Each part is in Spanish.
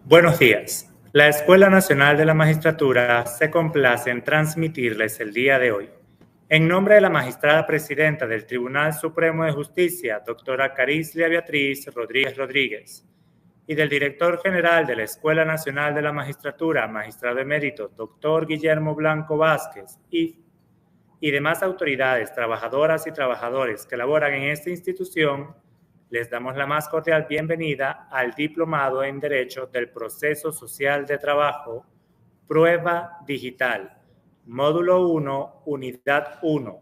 Buenos días. La Escuela Nacional de la Magistratura se complace en transmitirles el día de hoy. En nombre de la magistrada presidenta del Tribunal Supremo de Justicia, doctora Carislia Beatriz Rodríguez Rodríguez, y del director general de la Escuela Nacional de la Magistratura, magistrado emérito, doctor Guillermo Blanco Vázquez, y demás autoridades, trabajadoras y trabajadores que laboran en esta institución, les damos la más cordial bienvenida al Diplomado en Derecho del Proceso Social de Trabajo, Prueba Digital, Módulo 1, Unidad 1,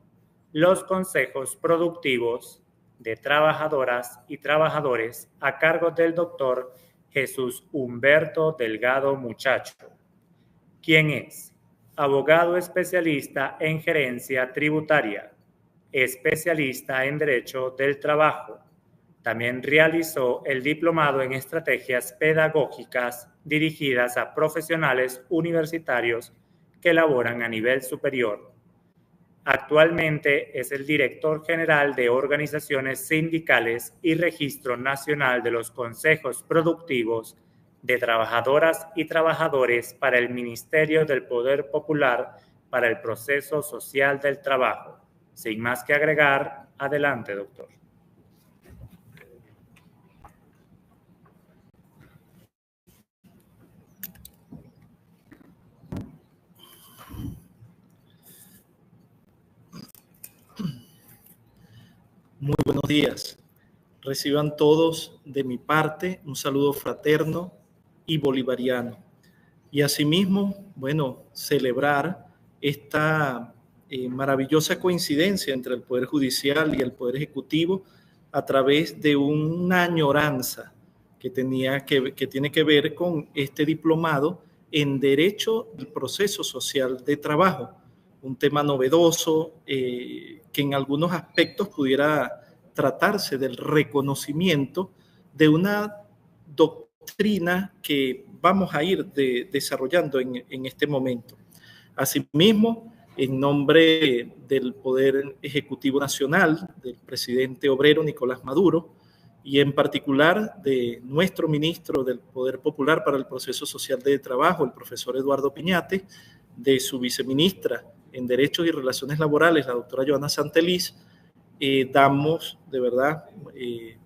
los consejos productivos de trabajadoras y trabajadores a cargo del doctor Jesús Humberto Delgado Muchacho, quien es abogado especialista en gerencia tributaria, especialista en Derecho del Trabajo. También realizó el diplomado en estrategias pedagógicas dirigidas a profesionales universitarios que laboran a nivel superior. Actualmente es el director general de organizaciones sindicales y registro nacional de los consejos productivos de trabajadoras y trabajadores para el Ministerio del Poder Popular para el Proceso Social del Trabajo. Sin más que agregar, adelante, doctor. Muy buenos días. Reciban todos de mi parte un saludo fraterno y bolivariano. Y asimismo, celebrar esta maravillosa coincidencia entre el Poder Judicial y el Poder Ejecutivo a través de una añoranza que tiene que ver con este diplomado en Derecho del Proceso Social de Trabajo, un tema novedoso que en algunos aspectos pudiera tratarse del reconocimiento de una doctrina que vamos a ir desarrollando en este momento. Asimismo, en nombre del Poder Ejecutivo Nacional, del presidente obrero Nicolás Maduro, y en particular de nuestro ministro del Poder Popular para el Proceso Social de Trabajo, el profesor Eduardo Piñate, de su viceministra en Derechos y Relaciones Laborales, la doctora Joana Santeliz, damos de verdad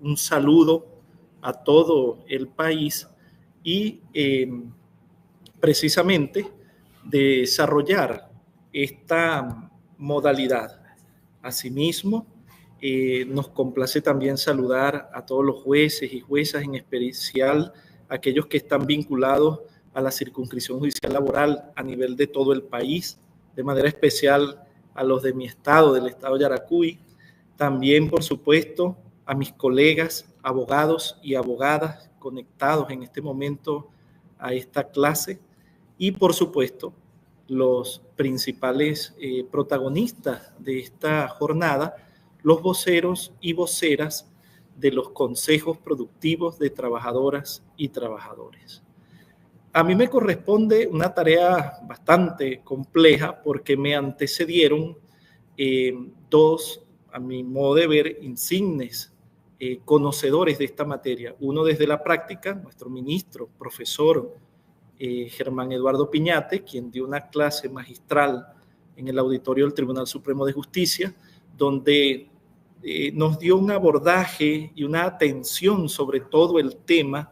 un saludo a todo el país y precisamente desarrollar esta modalidad. Asimismo, nos complace también saludar a todos los jueces y juezas, en especial aquellos que están vinculados a la circunscripción judicial laboral a nivel de todo el país, de manera especial a los de mi estado, del estado de Yaracuy. También, por supuesto, a mis colegas, abogados y abogadas conectados en este momento a esta clase. Y, por supuesto, los principales protagonistas de esta jornada, los voceros y voceras de los consejos productivos de trabajadoras y trabajadores. A mí me corresponde una tarea bastante compleja porque me antecedieron dos, a mi modo de ver, insignes conocedores de esta materia. Uno desde la práctica, nuestro ministro, profesor Germán Eduardo Piñate, quien dio una clase magistral en el auditorio del Tribunal Supremo de Justicia, donde nos dio un abordaje y una atención sobre todo el tema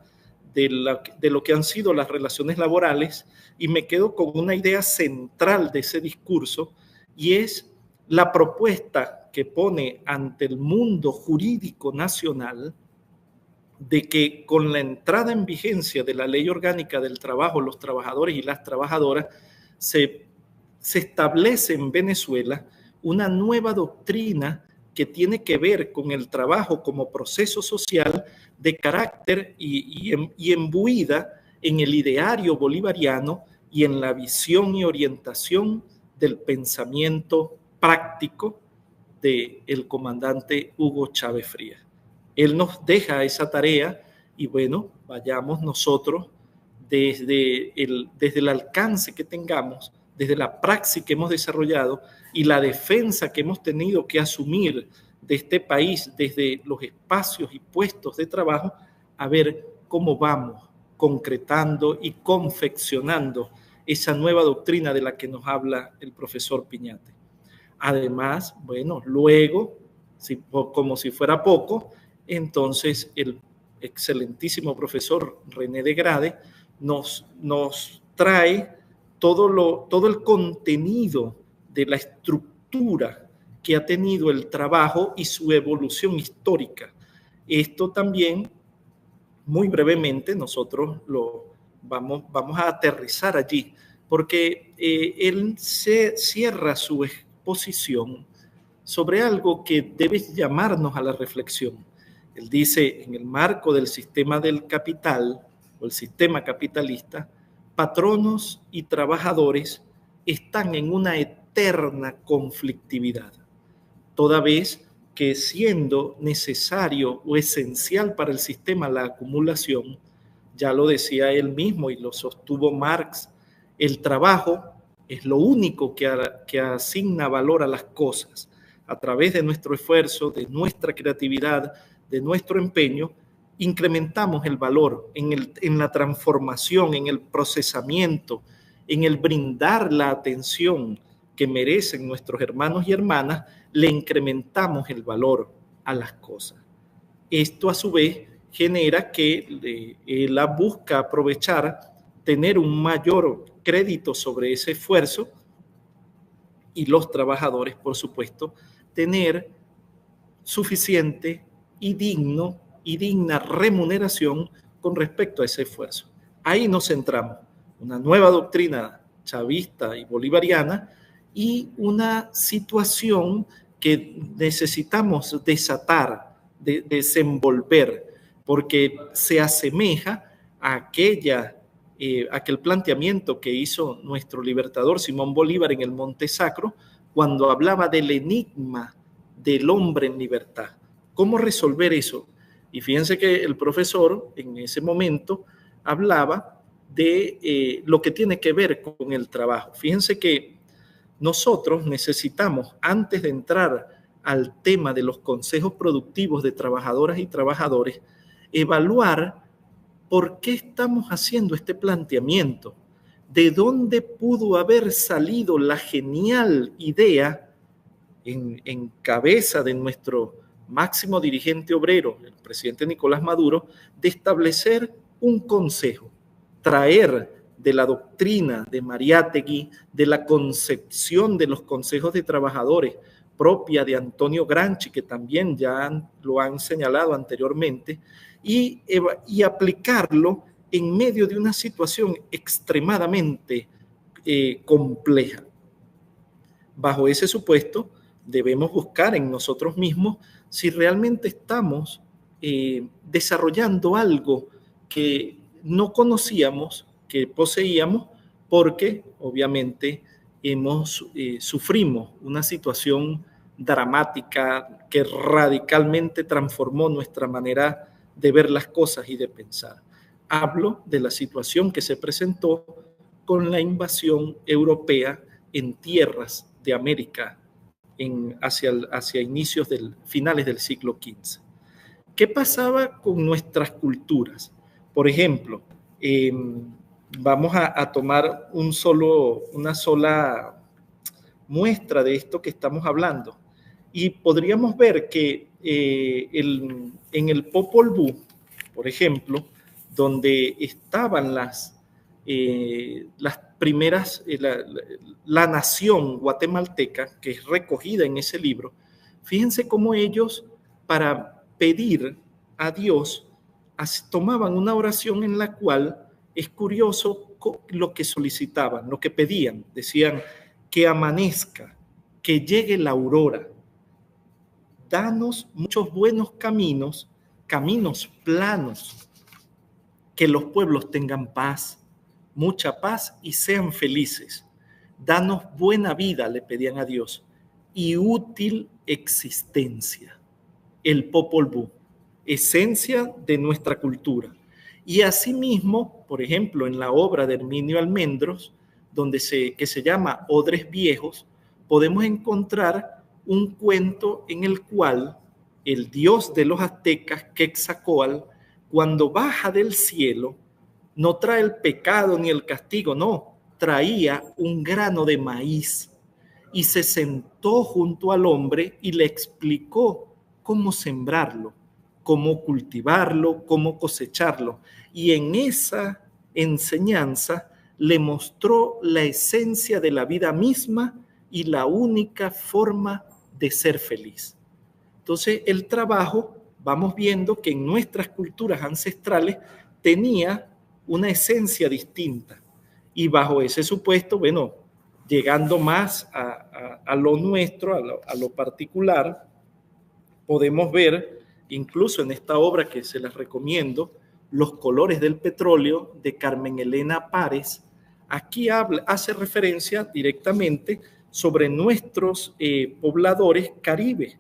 de lo que han sido las relaciones laborales, y me quedo con una idea central de ese discurso, y es la propuesta que pone ante el mundo jurídico nacional de que con la entrada en vigencia de la Ley Orgánica del Trabajo, los trabajadores y las trabajadoras, se establece en Venezuela una nueva doctrina que tiene que ver con el trabajo como proceso social de carácter y embuida en el ideario bolivariano y en la visión y orientación del pensamiento práctico del comandante Hugo Chávez Frías. Él nos deja esa tarea y vayamos nosotros desde el alcance que tengamos, desde la praxis que hemos desarrollado y la defensa que hemos tenido que asumir de este país desde los espacios y puestos de trabajo, a ver cómo vamos concretando y confeccionando esa nueva doctrina de la que nos habla el profesor Piñate. Además, bueno, luego, como si fuera poco, entonces el excelentísimo profesor René de Grade nos trae todo el contenido de la estructura que ha tenido el trabajo y su evolución histórica. Esto también, muy brevemente, nosotros lo vamos a aterrizar allí, porque él se cierra su exposición sobre algo que debe llamarnos a la reflexión. Él dice, en el marco del sistema del capital, o el sistema capitalista, patronos y trabajadores están en una eterna conflictividad, toda vez que siendo necesario o esencial para el sistema la acumulación, ya lo decía él mismo y lo sostuvo Marx, el trabajo es lo único que asigna valor a las cosas. A través de nuestro esfuerzo, de nuestra creatividad, de nuestro empeño, incrementamos el valor en la transformación, en el procesamiento, en el brindar la atención que merecen nuestros hermanos y hermanas, le incrementamos el valor a las cosas. Esto a su vez genera que él busca aprovechar, tener un mayor crédito sobre ese esfuerzo y los trabajadores, por supuesto, tener suficiente y digna remuneración con respecto a ese esfuerzo. Ahí nos centramos, una nueva doctrina chavista y bolivariana y una situación que necesitamos desatar, desenvolver, porque se asemeja a aquel planteamiento que hizo nuestro libertador Simón Bolívar en el Monte Sacro, cuando hablaba del enigma del hombre en libertad. ¿Cómo resolver eso? Y fíjense que el profesor en ese momento hablaba de lo que tiene que ver con el trabajo. Fíjense que nosotros necesitamos, antes de entrar al tema de los consejos productivos de trabajadoras y trabajadores, evaluar por qué estamos haciendo este planteamiento, de dónde pudo haber salido la genial idea en cabeza de nuestro máximo dirigente obrero, el presidente Nicolás Maduro, de establecer un consejo, traer de la doctrina de Mariátegui, de la concepción de los consejos de trabajadores propia de Antonio Gramsci, que también ya lo han señalado anteriormente, y aplicarlo en medio de una situación extremadamente compleja. Bajo ese supuesto, debemos buscar en nosotros mismos si realmente estamos desarrollando algo que no conocíamos, que poseíamos, porque obviamente sufrimos una situación dramática que radicalmente transformó nuestra manera de ver las cosas y de pensar. Hablo de la situación que se presentó con la invasión europea en tierras de América hacia inicios finales del siglo XV. ¿Qué pasaba con nuestras culturas? Por ejemplo, vamos a tomar una sola muestra de esto que estamos hablando. Y podríamos ver que en el Popol Vuh, por ejemplo, donde estaban las primeras, la nación guatemalteca, que es recogida en ese libro, fíjense cómo ellos, para pedir a Dios, tomaban una oración en la cual es curioso lo que solicitaban, lo que pedían. Decían que amanezca, que llegue la aurora. Danos muchos buenos caminos, caminos planos, que los pueblos tengan paz, mucha paz y sean felices. Danos buena vida, le pedían a Dios, y útil existencia. El Popol Vuh, esencia de nuestra cultura. Y asimismo, por ejemplo, en la obra de Herminio Almendros, que se llama Odres Viejos, podemos encontrar un cuento en el cual el dios de los aztecas, Quetzalcóatl, cuando baja del cielo, no trae el pecado ni el castigo, no, traía un grano de maíz y se sentó junto al hombre y le explicó cómo sembrarlo, cómo cultivarlo, cómo cosecharlo. Y en esa enseñanza le mostró la esencia de la vida misma y la única forma de ser feliz. Entonces, el trabajo, vamos viendo que en nuestras culturas ancestrales tenía una esencia distinta. Y bajo ese supuesto, bueno, llegando más a lo nuestro, a lo particular, podemos ver, incluso en esta obra que se las recomiendo, Los colores del petróleo, de Carmen Elena Párez. Aquí hace referencia directamente sobre nuestros pobladores caribes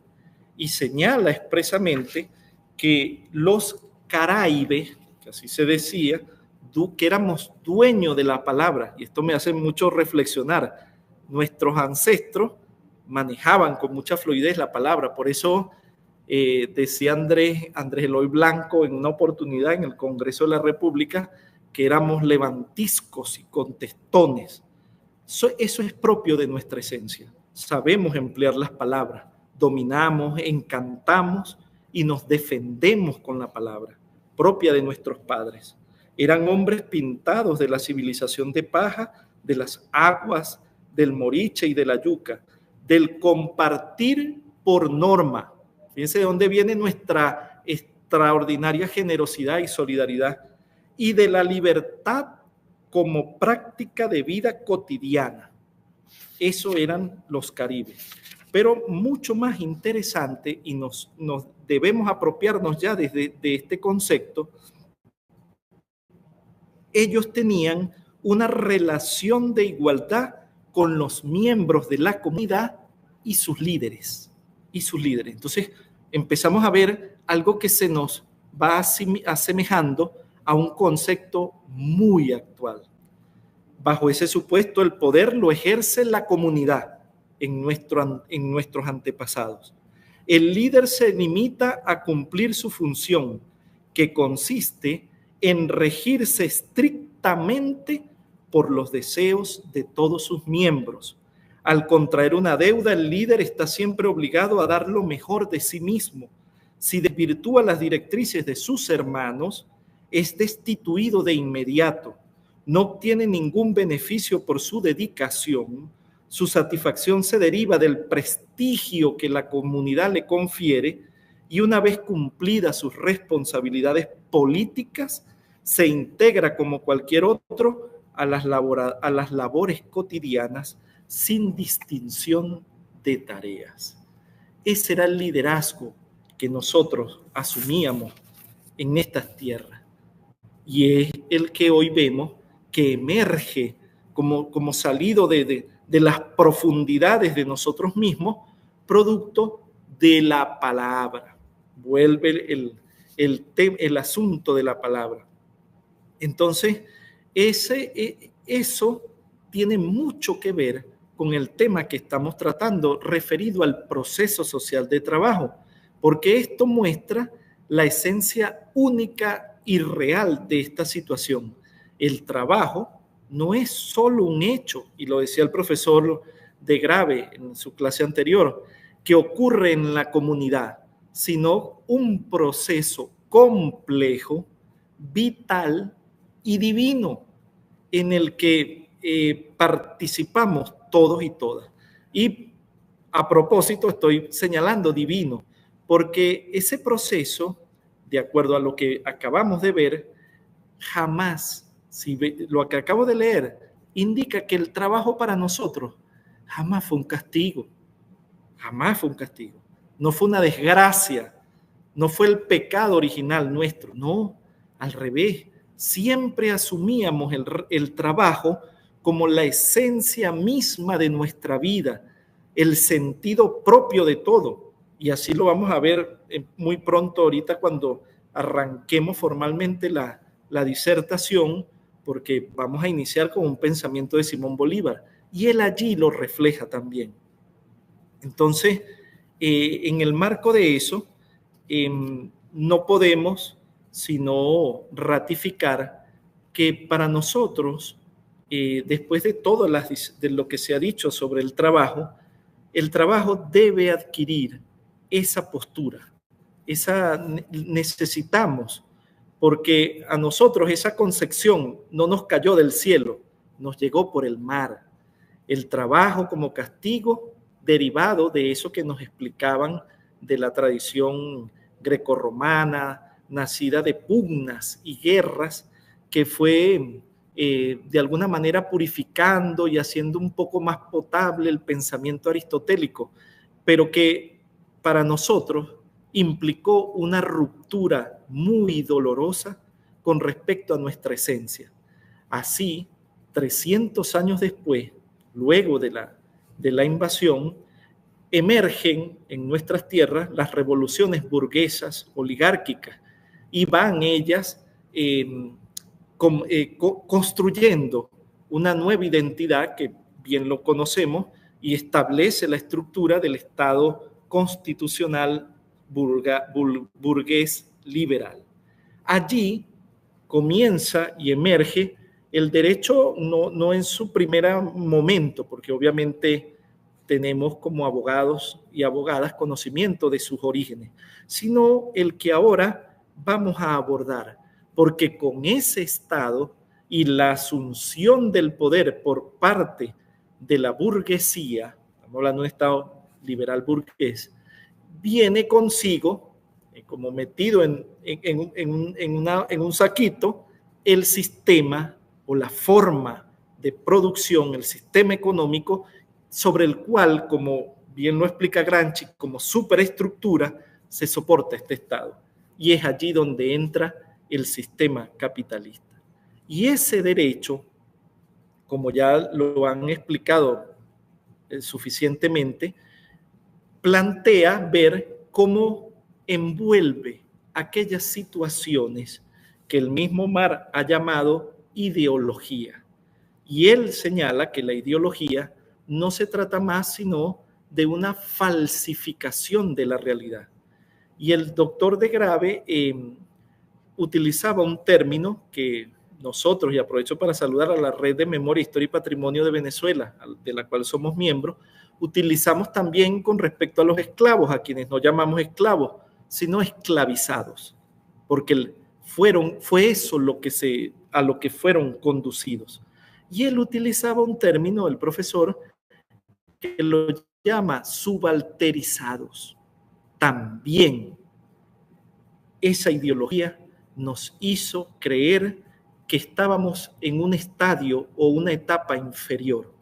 y señala expresamente que los caraibes, que así se decía, que éramos dueños de la palabra, y esto me hace mucho reflexionar. Nuestros ancestros manejaban con mucha fluidez la palabra, por eso decía Andrés Eloy Blanco en una oportunidad en el Congreso de la República que éramos levantiscos y contestones. Eso es propio de nuestra esencia. Sabemos emplear las palabras, dominamos, encantamos y nos defendemos con la palabra, propia de nuestros padres. Eran hombres pintados de la civilización de paja, de las aguas, del moriche y de la yuca, del compartir por norma. Fíjense de dónde viene nuestra extraordinaria generosidad y solidaridad, y de la libertad como práctica de vida cotidiana. Eso eran los caribes. Pero mucho más interesante, y nos debemos apropiarnos ya de este concepto, ellos tenían una relación de igualdad con los miembros de la comunidad y sus líderes. Entonces, empezamos a ver algo que se nos va asemejando a un concepto muy actual. Bajo ese supuesto, el poder lo ejerce la comunidad en nuestros antepasados. El líder se limita a cumplir su función, que consiste en regirse estrictamente por los deseos de todos sus miembros. Al contraer una deuda, el líder está siempre obligado a dar lo mejor de sí mismo. Si desvirtúa las directrices de sus hermanos, es destituido de inmediato. No obtiene ningún beneficio por su dedicación. Su satisfacción se deriva del prestigio que la comunidad le confiere, y una vez cumplidas sus responsabilidades políticas, se integra como cualquier otro a las labores cotidianas sin distinción de tareas. Ese era el liderazgo que nosotros asumíamos en estas tierras, y es el que hoy vemos que emerge como salido de las profundidades de nosotros mismos, producto de la palabra. Vuelve el asunto de la palabra. Entonces, eso tiene mucho que ver con el tema que estamos tratando referido al proceso social de trabajo, porque esto muestra la esencia única y real de esta situación. El trabajo no es solo un hecho, y lo decía el profesor de Grave en su clase anterior, que ocurre en la comunidad, sino un proceso complejo, vital y divino, en el que participamos todos y todas. Y a propósito estoy señalando divino, porque ese proceso, de acuerdo a lo que acabamos de ver, jamás, lo que acabo de leer, indica que el trabajo para nosotros jamás fue un castigo, no fue una desgracia, no fue el pecado original nuestro, no, al revés, siempre asumíamos el trabajo como la esencia misma de nuestra vida, el sentido propio de todo, y así lo vamos a ver muy pronto ahorita cuando arranquemos formalmente la disertación, porque vamos a iniciar con un pensamiento de Simón Bolívar, y él allí lo refleja también. Entonces, en el marco de eso, no podemos sino ratificar que para nosotros, después de todo de lo que se ha dicho sobre el trabajo debe adquirir esa postura. Necesitamos, porque a nosotros esa concepción no nos cayó del cielo, nos llegó por el mar. El trabajo como castigo derivado de eso que nos explicaban de la tradición grecorromana, nacida de pugnas y guerras, que fue de alguna manera purificando y haciendo un poco más potable el pensamiento aristotélico, pero que para nosotros implicó una ruptura muy dolorosa con respecto a nuestra esencia. Así, 300 años después, luego de la invasión, emergen en nuestras tierras las revoluciones burguesas, oligárquicas, y van ellas construyendo una nueva identidad que bien lo conocemos y establece la estructura del Estado constitucional burgués liberal. Allí comienza y emerge el derecho, no en su primer momento, porque obviamente tenemos como abogados y abogadas conocimiento de sus orígenes, sino el que ahora vamos a abordar, porque con ese Estado y la asunción del poder por parte de la burguesía, estamos hablando de un Estado liberal burgués, viene consigo, como metido en un saquito, el sistema o la forma de producción, el sistema económico sobre el cual, como bien lo explica Gramsci, como superestructura, se soporta este Estado. Y es allí donde entra el sistema capitalista. Y ese derecho, como ya lo han explicado suficientemente, plantea ver cómo envuelve aquellas situaciones que el mismo Marx ha llamado ideología. Y él señala que la ideología no se trata más sino de una falsificación de la realidad. Y el doctor de Grave utilizaba un término que nosotros, y aprovecho para saludar a la Red de Memoria, Historia y Patrimonio de Venezuela, de la cual somos miembros, utilizamos también con respecto a los esclavos, a quienes no llamamos esclavos, sino esclavizados, porque fue eso a lo que fueron conducidos. Y él utilizaba un término, el profesor, que lo llama subalterizados. También esa ideología nos hizo creer que estábamos en un estadio o una etapa inferior,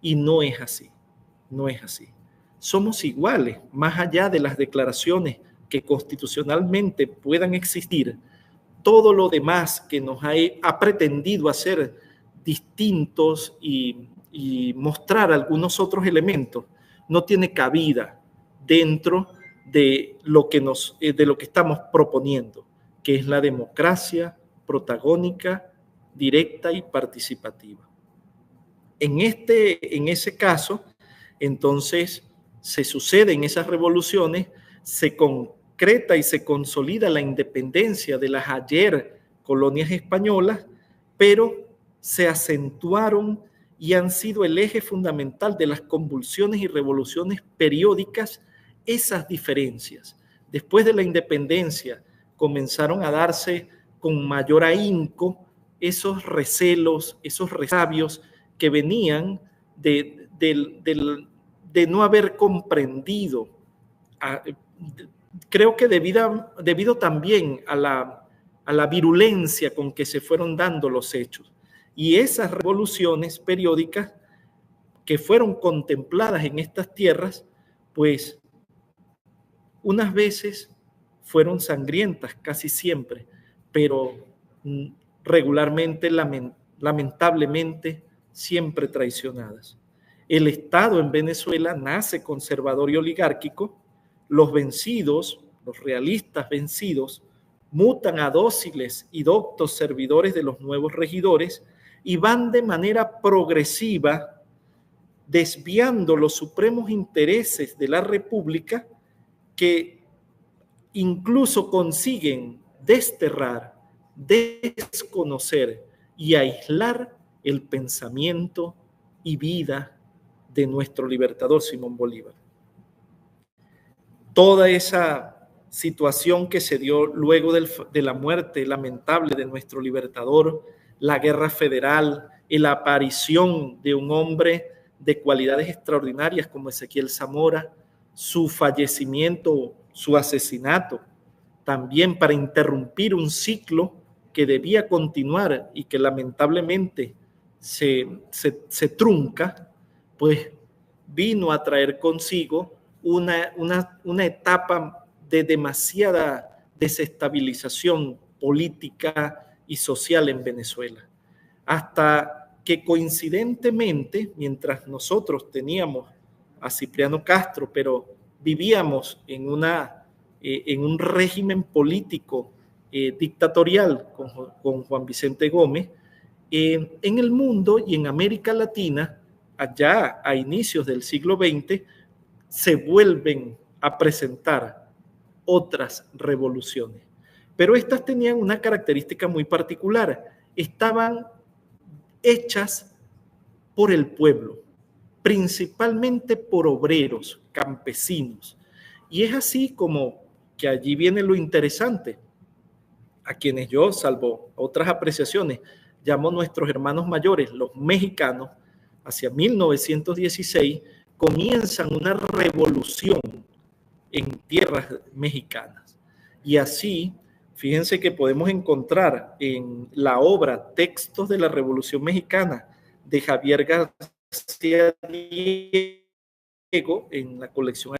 y no es así, no es así. Somos iguales, más allá de las declaraciones que constitucionalmente puedan existir. Todo lo demás que nos ha pretendido hacer distintos y mostrar algunos otros elementos no tiene cabida dentro de lo que estamos proponiendo, que es la democracia protagónica, directa y participativa. En ese caso, entonces, se suceden esas revoluciones, se concreta y se consolida la independencia de las ayer colonias españolas, pero se acentuaron y han sido el eje fundamental de las convulsiones y revoluciones periódicas esas diferencias. Después de la independencia comenzaron a darse con mayor ahínco esos recelos, esos resabios que venían de no haber comprendido, creo que debido también a la virulencia con que se fueron dando los hechos. Y esas revoluciones periódicas que fueron contempladas en estas tierras, pues unas veces fueron sangrientas, casi siempre, pero regularmente, lamentablemente, siempre traicionadas. El Estado en Venezuela nace conservador y oligárquico. Los vencidos, los realistas vencidos, mutan a dóciles y doctos servidores de los nuevos regidores y van de manera progresiva desviando los supremos intereses de la República, que incluso consiguen desterrar, desconocer y aislar el pensamiento y vida de nuestro libertador Simón Bolívar. Toda esa situación que se dio luego de la muerte lamentable de nuestro libertador, la guerra federal, la aparición de un hombre de cualidades extraordinarias como Ezequiel Zamora, su fallecimiento, su asesinato, también para interrumpir un ciclo que debía continuar y que lamentablemente se trunca, pues vino a traer consigo una etapa de demasiada desestabilización política y social en Venezuela. Hasta que coincidentemente, mientras nosotros teníamos a Cipriano Castro, pero vivíamos en un régimen político dictatorial con Juan Vicente Gómez, en el mundo y en América Latina, allá a inicios del siglo XX, se vuelven a presentar otras revoluciones. Pero estas tenían una característica muy particular. Estaban hechas por el pueblo, principalmente por obreros, campesinos. Y es así como que allí viene lo interesante, a quienes yo, salvo otras apreciaciones, llamo nuestros hermanos mayores, los mexicanos, hacia 1916, comienzan una revolución en tierras mexicanas. Y así, fíjense que podemos encontrar en la obra Textos de la Revolución Mexicana de Javier García Diego, en la colección,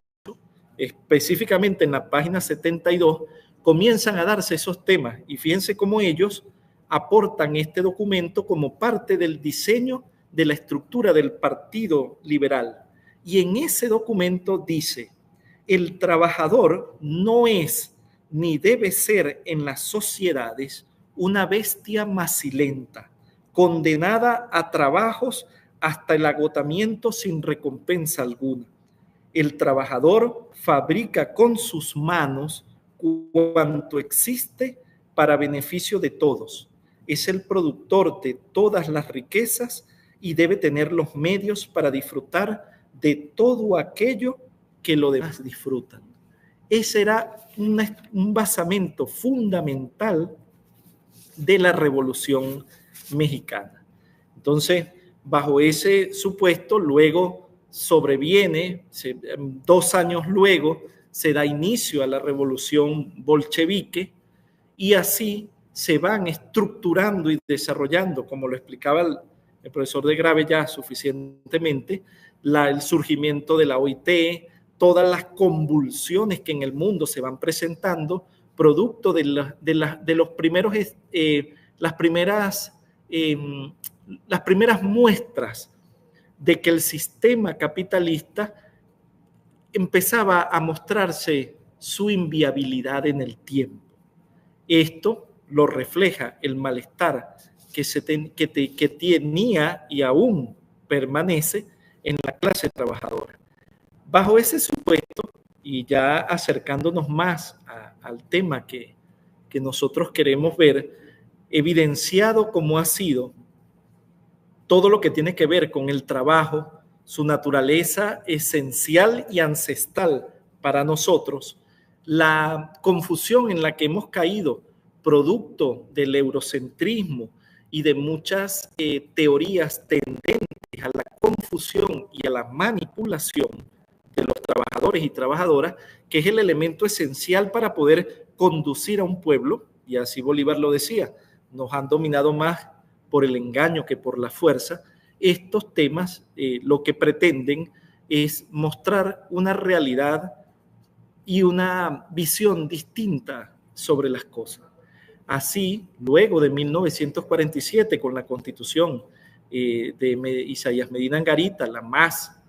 específicamente en la página 72, comienzan a darse esos temas. Y fíjense cómo ellos aportan este documento como parte del diseño de la estructura del Partido Liberal. Y en ese documento dice: el trabajador no es ni debe ser en las sociedades una bestia macilenta, condenada a trabajos hasta el agotamiento sin recompensa alguna. El trabajador fabrica con sus manos cuanto existe para beneficio de todos. Es el productor de todas las riquezas y debe tener los medios para disfrutar de todo aquello que los demás disfrutan. Ese era un basamento fundamental de la Revolución Mexicana. Entonces, bajo ese supuesto, luego sobreviene, 2 años luego, se da inicio a la Revolución Bolchevique y así se van estructurando y desarrollando, como lo explicaba el profesor de Grave ya suficientemente, el surgimiento de la OIT, todas las convulsiones que en el mundo se van presentando, producto de los primeros, las primeras muestras de que el sistema capitalista empezaba a mostrarse su inviabilidad en el tiempo. Esto lo refleja el malestar que tenía y aún permanece en la clase trabajadora. Bajo ese supuesto, y ya acercándonos más al tema que nosotros queremos ver, evidenciado como ha sido todo lo que tiene que ver con el trabajo, su naturaleza esencial y ancestral para nosotros, la confusión en la que hemos caído, producto del eurocentrismo y de muchas teorías tendentes a la confusión y a la manipulación de los trabajadores y trabajadoras, que es el elemento esencial para poder conducir a un pueblo, y así Bolívar lo decía, nos han dominado más por el engaño que por la fuerza. Estos temas lo que pretenden es mostrar una realidad y una visión distinta sobre las cosas. Así, luego de 1947, con la constitución de Isaías Medina Angarita, la más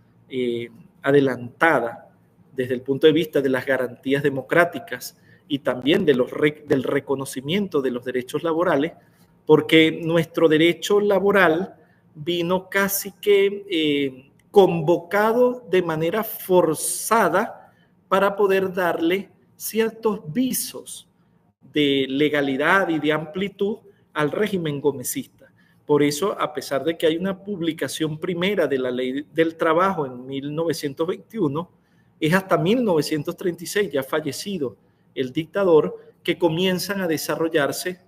adelantada desde el punto de vista de las garantías democráticas y también del reconocimiento de los derechos laborales, porque nuestro derecho laboral vino casi que convocado de manera forzada para poder darle ciertos visos de legalidad y de amplitud al régimen gomecista. Por eso, a pesar de que hay una publicación primera de la Ley del Trabajo en 1921, es hasta 1936, ya fallecido el dictador, que comienzan a desarrollarse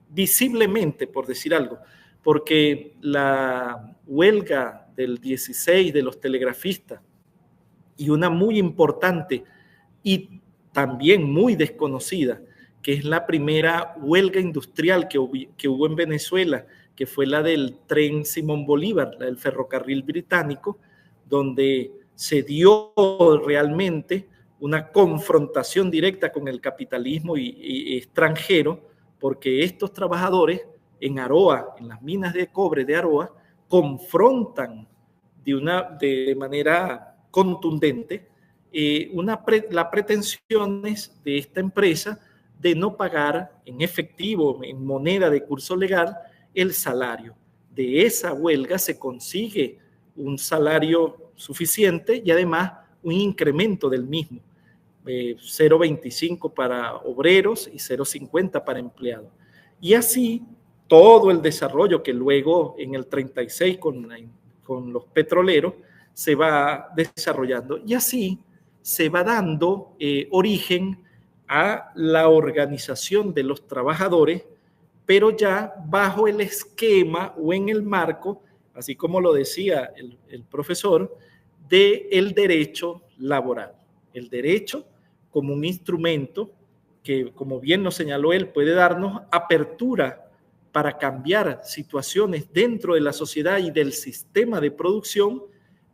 visiblemente, por decir algo, porque la huelga del 16 de los telegrafistas y una muy importante y también muy desconocida, que es la primera huelga industrial que hubo en Venezuela, que fue la del tren Simón Bolívar, la del ferrocarril británico, donde se dio realmente una confrontación directa con el capitalismo y extranjero, porque estos trabajadores en Aroa, en las minas de cobre de Aroa, confrontan de manera contundente las pretensiones de esta empresa de no pagar en efectivo, en moneda de curso legal, el salario. De esa huelga se consigue un salario suficiente y además un incremento del mismo, 0,25 para obreros y 0,50 para empleados. Y así todo el desarrollo que luego en el 36 con los petroleros se va desarrollando. Y así se va dando origen a la organización de los trabajadores, pero ya bajo el esquema o en el marco, así como lo decía el profesor, del derecho laboral. El derecho como un instrumento que, como bien nos señaló él, puede darnos apertura para cambiar situaciones dentro de la sociedad y del sistema de producción,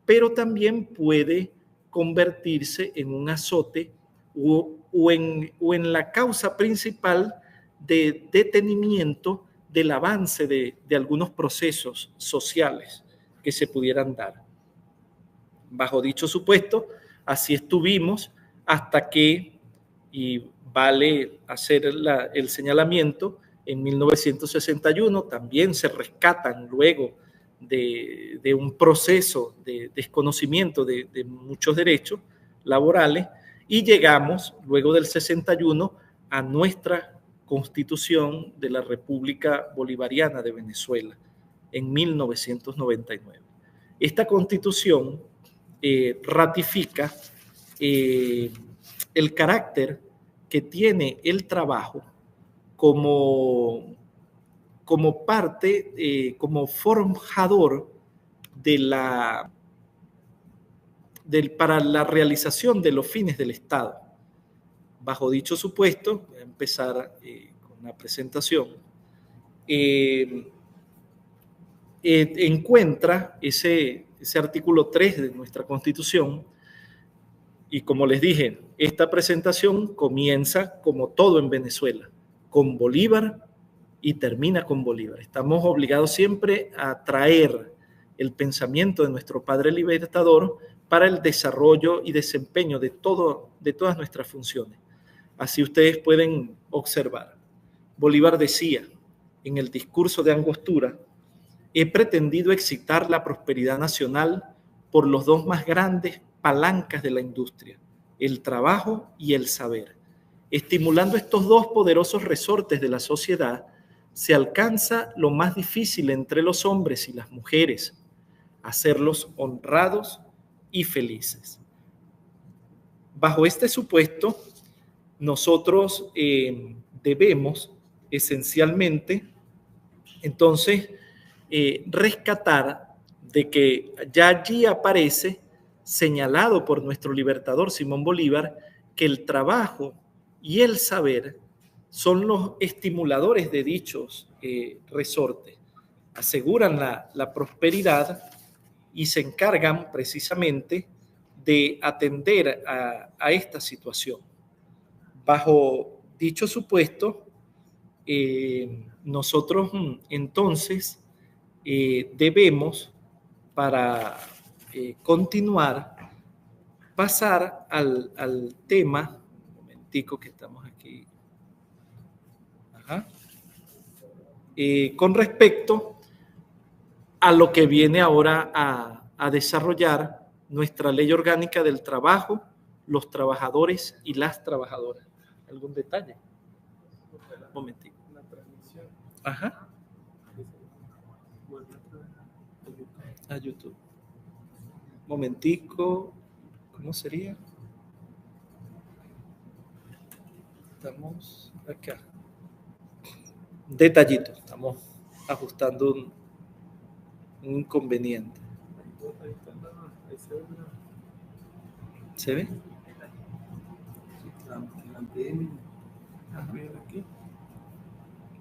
pero también puede convertirse en un azote o en la causa principal de detenimiento del avance de algunos procesos sociales que se pudieran dar. Bajo dicho supuesto, así estuvimos hasta que, y vale hacer el señalamiento, en 1961 también se rescatan luego de un proceso de desconocimiento de muchos derechos laborales y llegamos luego del 61 a nuestra Constitución de la República Bolivariana de Venezuela en 1999. Esta Constitución ratifica el carácter que tiene el trabajo como parte, como forjador para la realización de los fines del Estado. Bajo dicho supuesto, voy a empezar con la presentación, encuentra ese artículo 3 de nuestra Constitución, y como les dije, esta presentación comienza como todo en Venezuela, con Bolívar y termina con Bolívar. Estamos obligados siempre a traer el pensamiento de nuestro Padre Libertador para el desarrollo y desempeño de todas nuestras funciones. Así ustedes pueden observar. Bolívar decía en el discurso de Angostura: he pretendido excitar la prosperidad nacional por los dos más grandes palancas de la industria, el trabajo y el saber. Estimulando estos dos poderosos resortes de la sociedad, se alcanza lo más difícil entre los hombres y las mujeres, hacerlos honrados y felices. Bajo este supuesto, nosotros debemos esencialmente, entonces, rescatar de que ya allí aparece, señalado por nuestro libertador Simón Bolívar, que el trabajo y el saber son los estimuladores de dichos resortes, aseguran la prosperidad y se encargan precisamente de atender a esta situación. Bajo dicho supuesto, nosotros entonces debemos, para continuar, pasar al tema, un momentico que estamos aquí, con respecto a lo que viene ahora a desarrollar nuestra Ley Orgánica del Trabajo, los trabajadores y las trabajadoras. ¿Algún detalle? Un momentico. Ajá. a YouTube. Momentico, ¿cómo sería? Estamos acá. Detallito, estamos ajustando un inconveniente. ¿Se ve?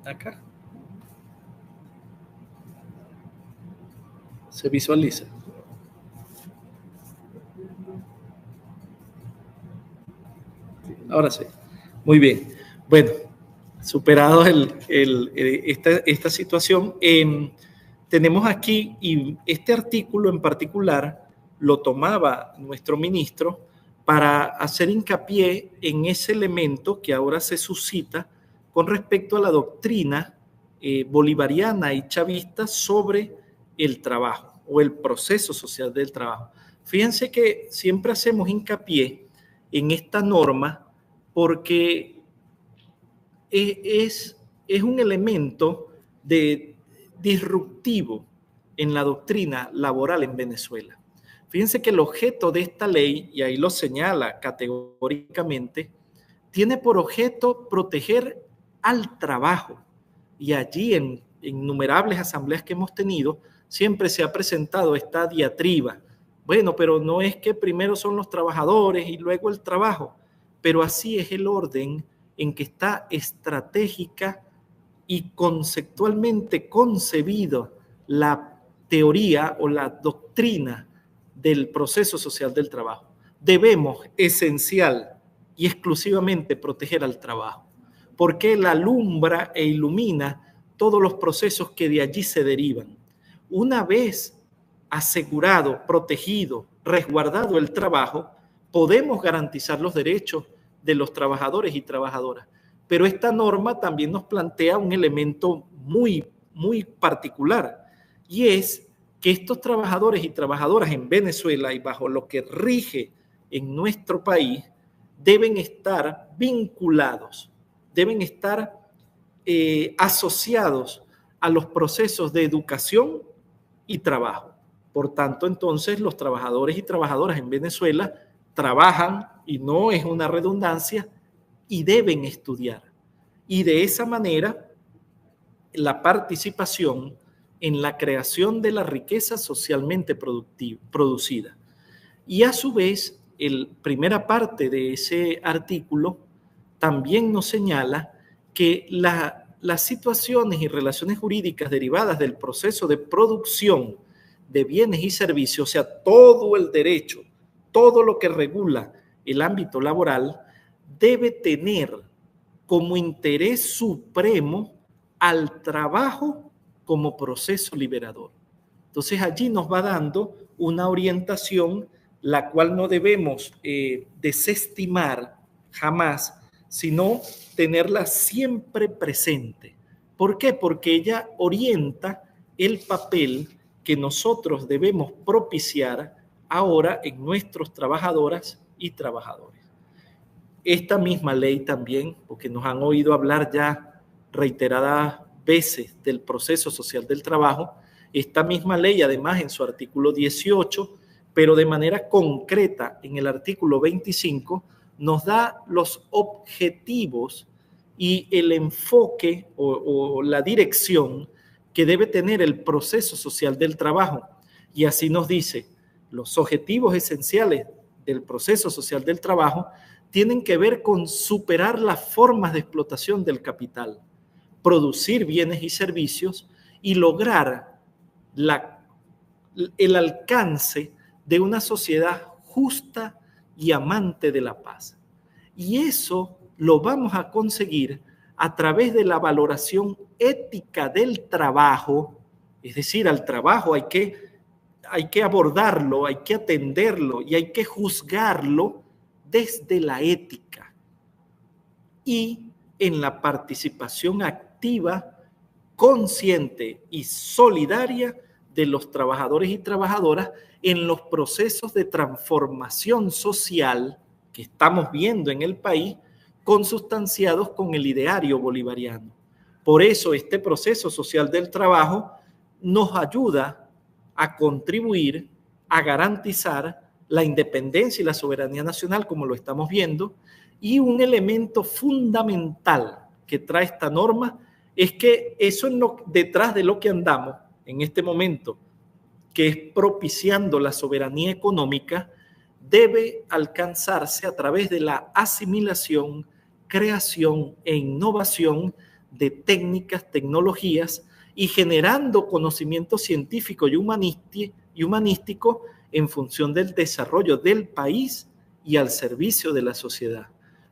Acá. Se visualiza. Ahora sí. Muy bien. Bueno, superado esta situación, tenemos aquí, y este artículo en particular lo tomaba nuestro ministro para hacer hincapié en ese elemento que ahora se suscita con respecto a la doctrina bolivariana y chavista sobre el trabajo o el proceso social del trabajo. Fíjense que siempre hacemos hincapié en esta norma porque es un elemento disruptivo en la doctrina laboral en Venezuela. Fíjense que el objeto de esta ley, y ahí lo señala categóricamente, tiene por objeto proteger al trabajo. Y allí en innumerables asambleas que hemos tenido, siempre se ha presentado esta diatriba. Bueno, pero no es que primero son los trabajadores y luego el trabajo, pero así es el orden en que está estratégica y conceptualmente concebido la teoría o la doctrina del proceso social del trabajo. Debemos esencial y exclusivamente proteger al trabajo, porque él alumbra e ilumina todos los procesos que de allí se derivan. Una vez asegurado, protegido, resguardado el trabajo, podemos garantizar los derechos de los trabajadores y trabajadoras. Pero esta norma también nos plantea un elemento muy particular, y es que estos trabajadores y trabajadoras en Venezuela y bajo lo que rige en nuestro país deben estar vinculados, deben estar asociados a los procesos de educación y trabajo. Por tanto, entonces, los trabajadores y trabajadoras en Venezuela trabajan, y no es una redundancia, y deben estudiar. Y de esa manera, la participación en la creación de la riqueza socialmente producida. Y a su vez, la primera parte de ese artículo también nos señala que las situaciones y relaciones jurídicas derivadas del proceso de producción de bienes y servicios, o sea, todo el derecho, todo lo que regula el ámbito laboral, debe tener como interés supremo al trabajo como proceso liberador. Entonces allí nos va dando una orientación la cual no debemos desestimar jamás, sino tenerla siempre presente. ¿Por qué? Porque ella orienta el papel que nosotros debemos propiciar ahora en nuestros trabajadoras y trabajadores. Esta misma ley también, porque nos han oído hablar ya reiteradas veces del proceso social del trabajo, esta misma ley, además, en su artículo 18, pero de manera concreta en el artículo 25, nos da los objetivos y el enfoque o la dirección que debe tener el proceso social del trabajo. Y así nos dice, los objetivos esenciales del proceso social del trabajo tienen que ver con superar las formas de explotación del capital, producir bienes y servicios y lograr el alcance de una sociedad justa y amante de la paz. Y eso lo vamos a conseguir a través de la valoración ética del trabajo, es decir, al trabajo hay que abordarlo, hay que atenderlo y hay que juzgarlo desde la ética y en la participación activa, consciente y solidaria de los trabajadores y trabajadoras en los procesos de transformación social que estamos viendo en el país, consustanciados con el ideario bolivariano. Por eso este proceso social del trabajo nos ayuda a contribuir a garantizar la independencia y la soberanía nacional, como lo estamos viendo, y un elemento fundamental que trae esta norma es que eso es detrás de lo que andamos en este momento, que es propiciando la soberanía económica, debe alcanzarse a través de la asimilación, creación e innovación de técnicas, tecnologías y generando conocimiento científico y humanístico en función del desarrollo del país y al servicio de la sociedad.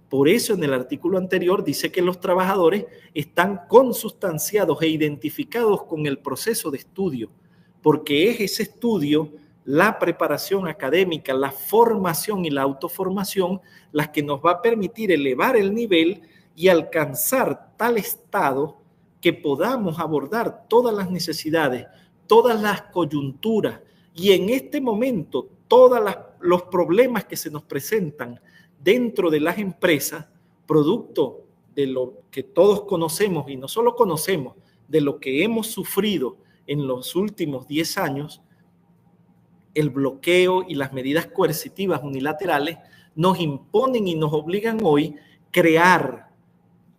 Por eso en el artículo anterior dice que los trabajadores están consustanciados e identificados con el proceso de estudio, porque es ese estudio, la preparación académica, la formación y la autoformación las que nos va a permitir elevar el nivel y alcanzar tal estado que podamos abordar todas las necesidades, todas las coyunturas y en este momento todos los problemas que se nos presentan dentro de las empresas, producto de lo que todos conocemos y no solo conocemos, de lo que hemos sufrido en los últimos 10 años, el bloqueo y las medidas coercitivas unilaterales nos imponen y nos obligan hoy a crear,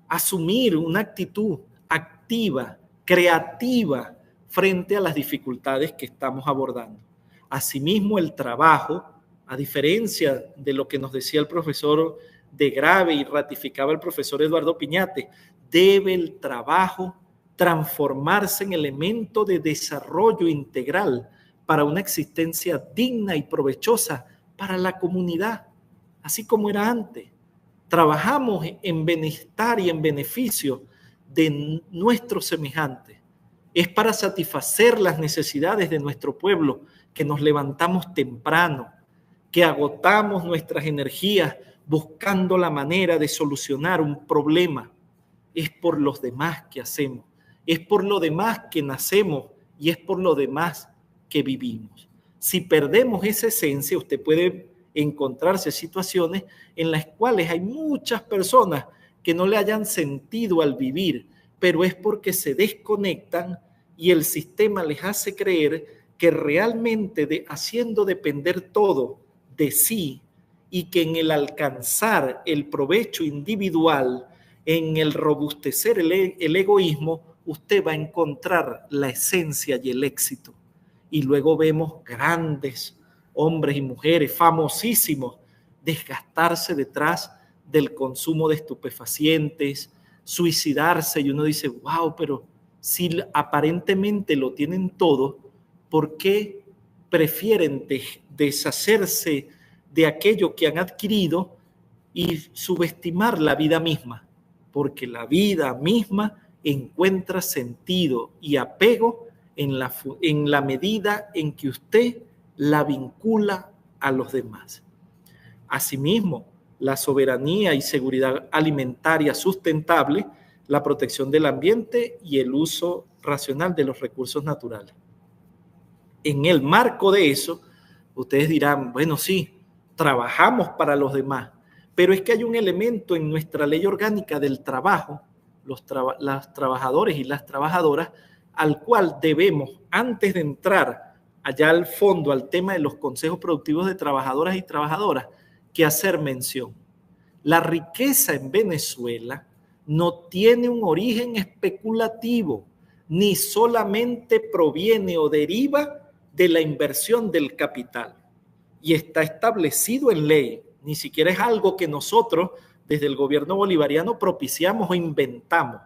asumir una actitud activa, creativa frente a las dificultades que estamos abordando. Asimismo, el trabajo, a diferencia de lo que nos decía el profesor de Grave y ratificaba el profesor Eduardo Piñate, debe el trabajo transformarse en elemento de desarrollo integral para una existencia digna y provechosa para la comunidad, así como era antes. Trabajamos en bienestar y en beneficio de nuestros semejantes. Es para satisfacer las necesidades de nuestro pueblo que nos levantamos temprano, que agotamos nuestras energías buscando la manera de solucionar un problema. Es por los demás que hacemos, es por lo demás que nacemos y es por lo demás que vivimos. Si perdemos esa esencia, usted puede encontrarse situaciones en las cuales hay muchas personas que no le hayan sentido al vivir, pero es porque se desconectan y el sistema les hace creer que realmente haciendo depender todo de sí y que en el alcanzar el provecho individual, en el robustecer el egoísmo, usted va a encontrar la esencia y el éxito. Y luego vemos grandes hombres y mujeres famosísimos desgastarse detrás del consumo de estupefacientes, suicidarse, y uno dice, wow, pero si aparentemente lo tienen todo, ¿por qué prefieren deshacerse de aquello que han adquirido y subestimar la vida misma? Porque la vida misma encuentra sentido y apego en la medida en que usted la vincula a los demás. Asimismo, la soberanía y seguridad alimentaria sustentable, la protección del ambiente y el uso racional de los recursos naturales. En el marco de eso, ustedes dirán, bueno, sí, trabajamos para los demás, pero es que hay un elemento en nuestra ley orgánica del trabajo, los trabajadores y las trabajadoras, al cual debemos, antes de entrar allá al fondo, al tema de los consejos productivos de trabajadoras y trabajadoras, que hacer mención. La riqueza en Venezuela no tiene un origen especulativo, ni solamente proviene o deriva de la inversión del capital. Y está establecido en ley, ni siquiera es algo que nosotros desde el gobierno bolivariano propiciamos o inventamos.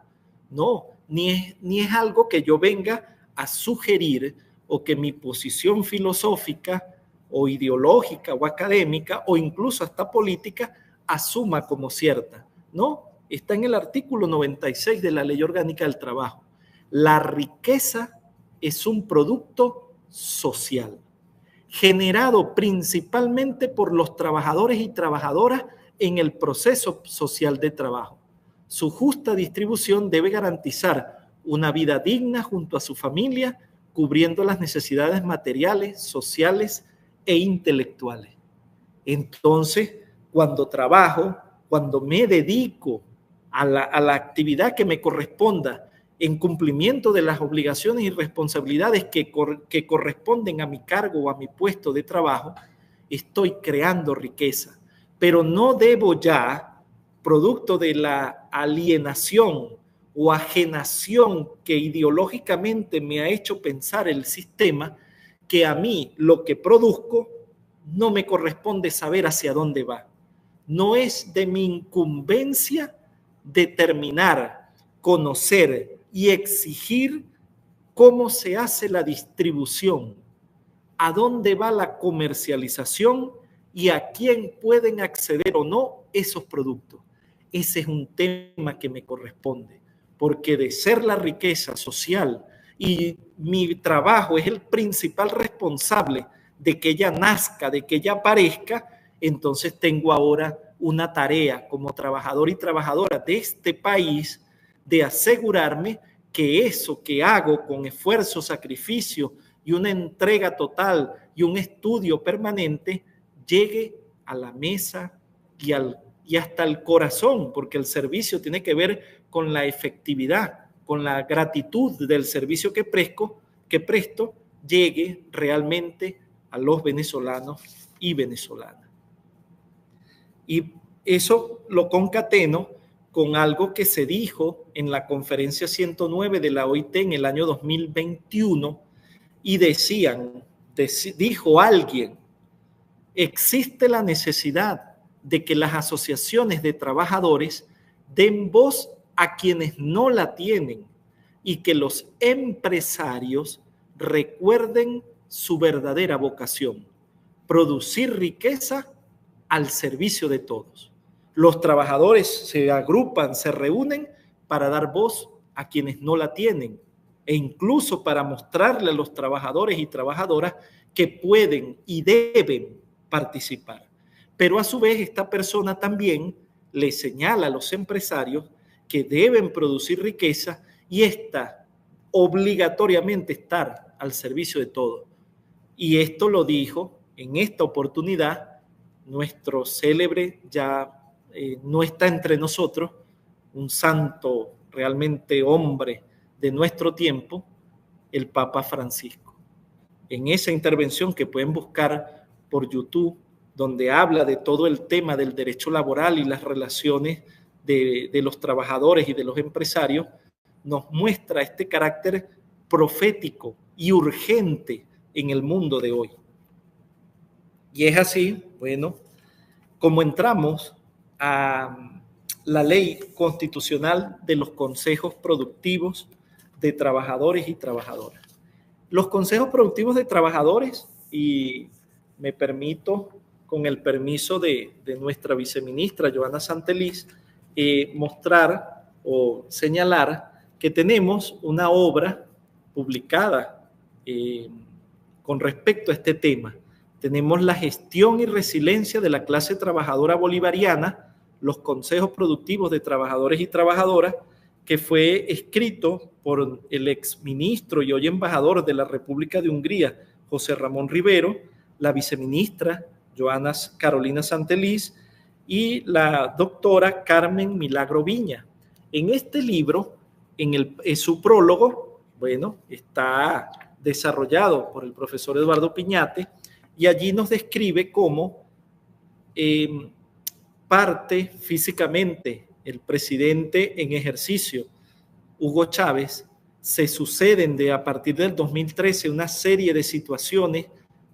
No, ni es algo que yo venga a sugerir o que mi posición filosófica o ideológica o académica o incluso hasta política asuma como cierta. No, está en el artículo 96 de la Ley Orgánica del Trabajo. La riqueza es un producto social, generado principalmente por los trabajadores y trabajadoras en el proceso social de trabajo. Su justa distribución debe garantizar una vida digna junto a su familia, cubriendo las necesidades materiales, sociales e intelectuales. Entonces, cuando trabajo, cuando me dedico a la actividad que me corresponda en cumplimiento de las obligaciones y responsabilidades que corresponden a mi cargo o a mi puesto de trabajo, estoy creando riqueza. Pero no debo ya, producto de la alienación o ajenación que ideológicamente me ha hecho pensar el sistema, que a mí lo que produzco no me corresponde saber hacia dónde va. No es de mi incumbencia determinar, conocer y exigir cómo se hace la distribución, a dónde va la comercialización y a quién pueden acceder o no esos productos. Ese es un tema que me corresponde, porque de ser la riqueza social y mi trabajo es el principal responsable de que ella nazca, de que ella aparezca, entonces tengo ahora una tarea como trabajador y trabajadora de este país de asegurarme que eso que hago con esfuerzo, sacrificio y una entrega total y un estudio permanente llegue a la mesa y hasta el corazón, porque el servicio tiene que ver con la efectividad, con la gratitud del servicio que presto, llegue realmente a los venezolanos y venezolanas. Y eso lo concateno con algo que se dijo en la conferencia 109 de la OIT en el año 2021 y dijo alguien, existe la necesidad de que las asociaciones de trabajadores den voz a quienes no la tienen y que los empresarios recuerden su verdadera vocación, producir riqueza al servicio de todos. Los trabajadores se agrupan, se reúnen para dar voz a quienes no la tienen e incluso para mostrarle a los trabajadores y trabajadoras que pueden y deben participar. Pero a su vez esta persona también le señala a los empresarios que deben producir riqueza y esta obligatoriamente estar al servicio de todos. Y esto lo dijo en esta oportunidad nuestro célebre, ya no está entre nosotros, un santo realmente hombre de nuestro tiempo, el Papa Francisco. En esa intervención que pueden buscar por YouTube, donde habla de todo el tema del derecho laboral y las relaciones de los trabajadores y de los empresarios, nos muestra este carácter profético y urgente en el mundo de hoy. Y es así, bueno, como entramos a la ley constitucional de los consejos productivos de trabajadores y trabajadoras. Los consejos productivos de trabajadores, y me permito, con el permiso de nuestra viceministra Joana Santeliz, mostrar o señalar que tenemos una obra publicada con respecto a este tema. Tenemos la gestión y resiliencia de la clase trabajadora bolivariana, los consejos productivos de trabajadores y trabajadoras, que fue escrito por el exministro y hoy embajador de la República de Hungría, José Ramón Rivero, la viceministra Joana Carolina Santeliz y la doctora Carmen Milagro Viña. En este libro, en su prólogo, bueno, está desarrollado por el profesor Eduardo Piñate y allí nos describe cómo parte físicamente el presidente en ejercicio, Hugo Chávez, se suceden a partir del 2013 una serie de situaciones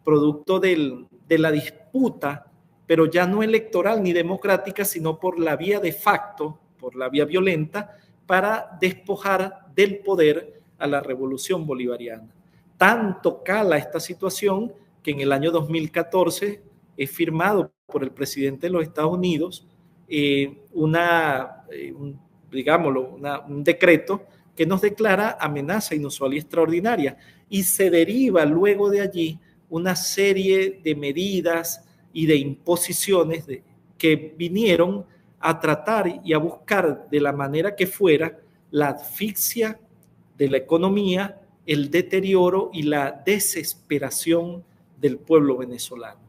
producto de la disputa, pero ya no electoral ni democrática, sino por la vía de facto, por la vía violenta, para despojar del poder a la revolución bolivariana. Tanto cala esta situación que en el año 2014 es firmado por el presidente de los Estados Unidos un decreto que nos declara amenaza inusual y extraordinaria, y se deriva luego de allí una serie de medidas y de imposiciones que vinieron a tratar y a buscar de la manera que fuera la asfixia de la economía, el deterioro y la desesperación del pueblo venezolano.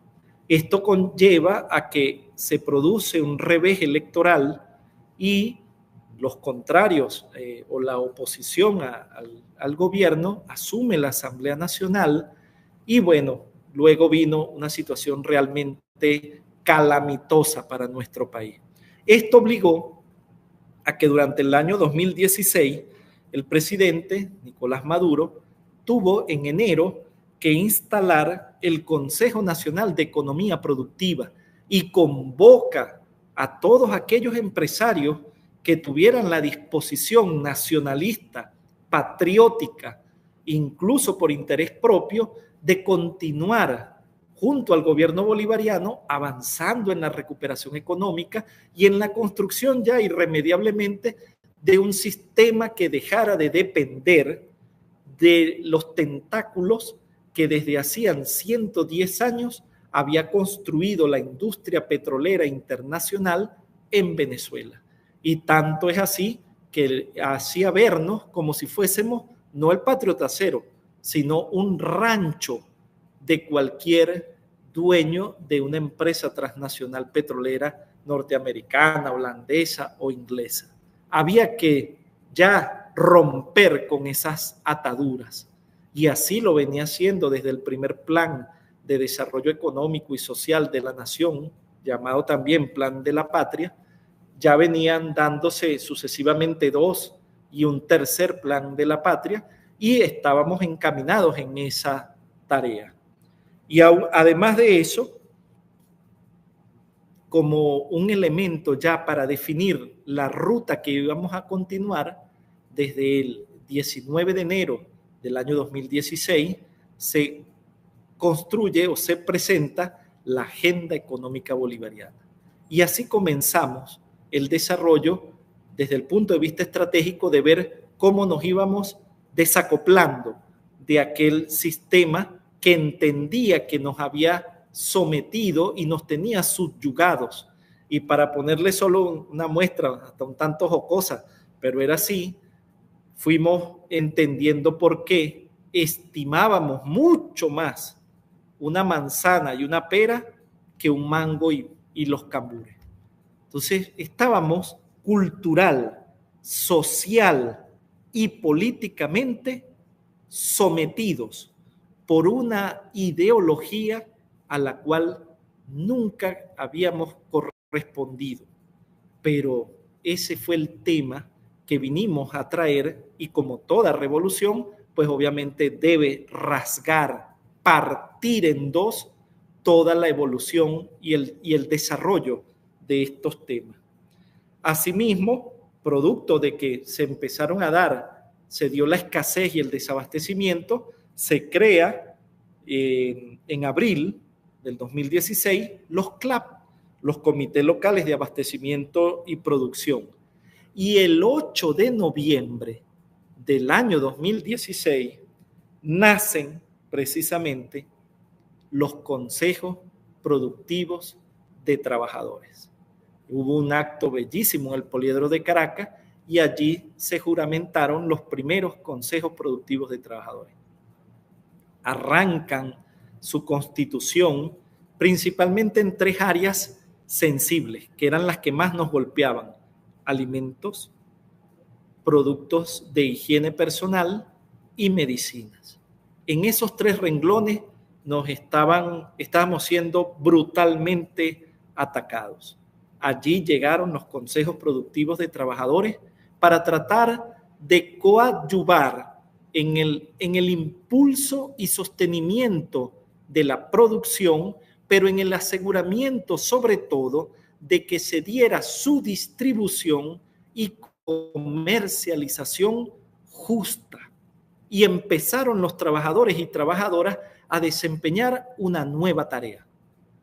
Esto conlleva a que se produce un revés electoral y los contrarios o la oposición al gobierno asume la Asamblea Nacional y bueno, luego vino una situación realmente calamitosa para nuestro país. Esto obligó a que durante el año 2016 el presidente Nicolás Maduro tuvo en enero que instalar el Consejo Nacional de Economía Productiva y convoca a todos aquellos empresarios que tuvieran la disposición nacionalista, patriótica, incluso por interés propio, de continuar junto al gobierno bolivariano avanzando en la recuperación económica y en la construcción ya irremediablemente de un sistema que dejara de depender de los tentáculos que desde hacían 110 años había construido la industria petrolera internacional en Venezuela. Y tanto es así que hacía vernos como si fuésemos no el Patriota Cero, sino un rancho de cualquier dueño de una empresa transnacional petrolera norteamericana, holandesa o inglesa. Había que ya romper con esas ataduras. Y así lo venía haciendo desde el primer plan de desarrollo económico y social de la nación, llamado también Plan de la Patria. Ya venían dándose sucesivamente 2 y un tercer Plan de la Patria y estábamos encaminados en esa tarea. Y además de eso, como un elemento ya para definir la ruta que íbamos a continuar, desde el 19 de enero del año 2016 se construye o se presenta la Agenda Económica Bolivariana. Y así comenzamos el desarrollo desde el punto de vista estratégico de ver cómo nos íbamos desacoplando de aquel sistema que entendía que nos había sometido y nos tenía subyugados. Y para ponerle solo una muestra, hasta un tanto jocosa, pero era así, fuimos entendiendo por qué estimábamos mucho más una manzana y una pera que un mango y los cambures. Entonces estábamos cultural, social y políticamente sometidos por una ideología a la cual nunca habíamos correspondido. Pero ese fue el tema que vinimos a traer y como toda revolución, pues obviamente debe rasgar, partir en dos toda la evolución y el desarrollo de estos temas. Asimismo, producto de que se dio la escasez y el desabastecimiento, se crea en abril del 2016 los CLAP, los Comités Locales de Abastecimiento y Producción. Y el 8 de noviembre del año 2016 nacen precisamente los consejos productivos de trabajadores. Hubo un acto bellísimo en el Poliedro de Caracas y allí se juramentaron los primeros consejos productivos de trabajadores. Arrancan su constitución principalmente en 3 áreas sensibles, que eran las que más nos golpeaban: alimentos, productos de higiene personal y medicinas. En esos 3 renglones estábamos siendo brutalmente atacados. Allí llegaron los consejos productivos de trabajadores para tratar de coadyuvar en el impulso y sostenimiento de la producción, pero en el aseguramiento sobre todo de que se diera su distribución y comercialización justa. Y empezaron los trabajadores y trabajadoras a desempeñar una nueva tarea,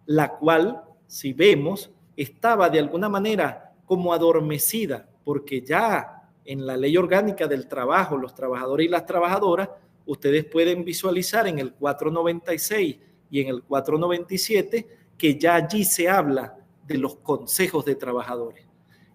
la cual, si vemos, estaba de alguna manera como adormecida, porque ya en la Ley Orgánica del Trabajo, los trabajadores y las trabajadoras, ustedes pueden visualizar en el 496 y en el 497 que ya allí se habla de los consejos de trabajadores.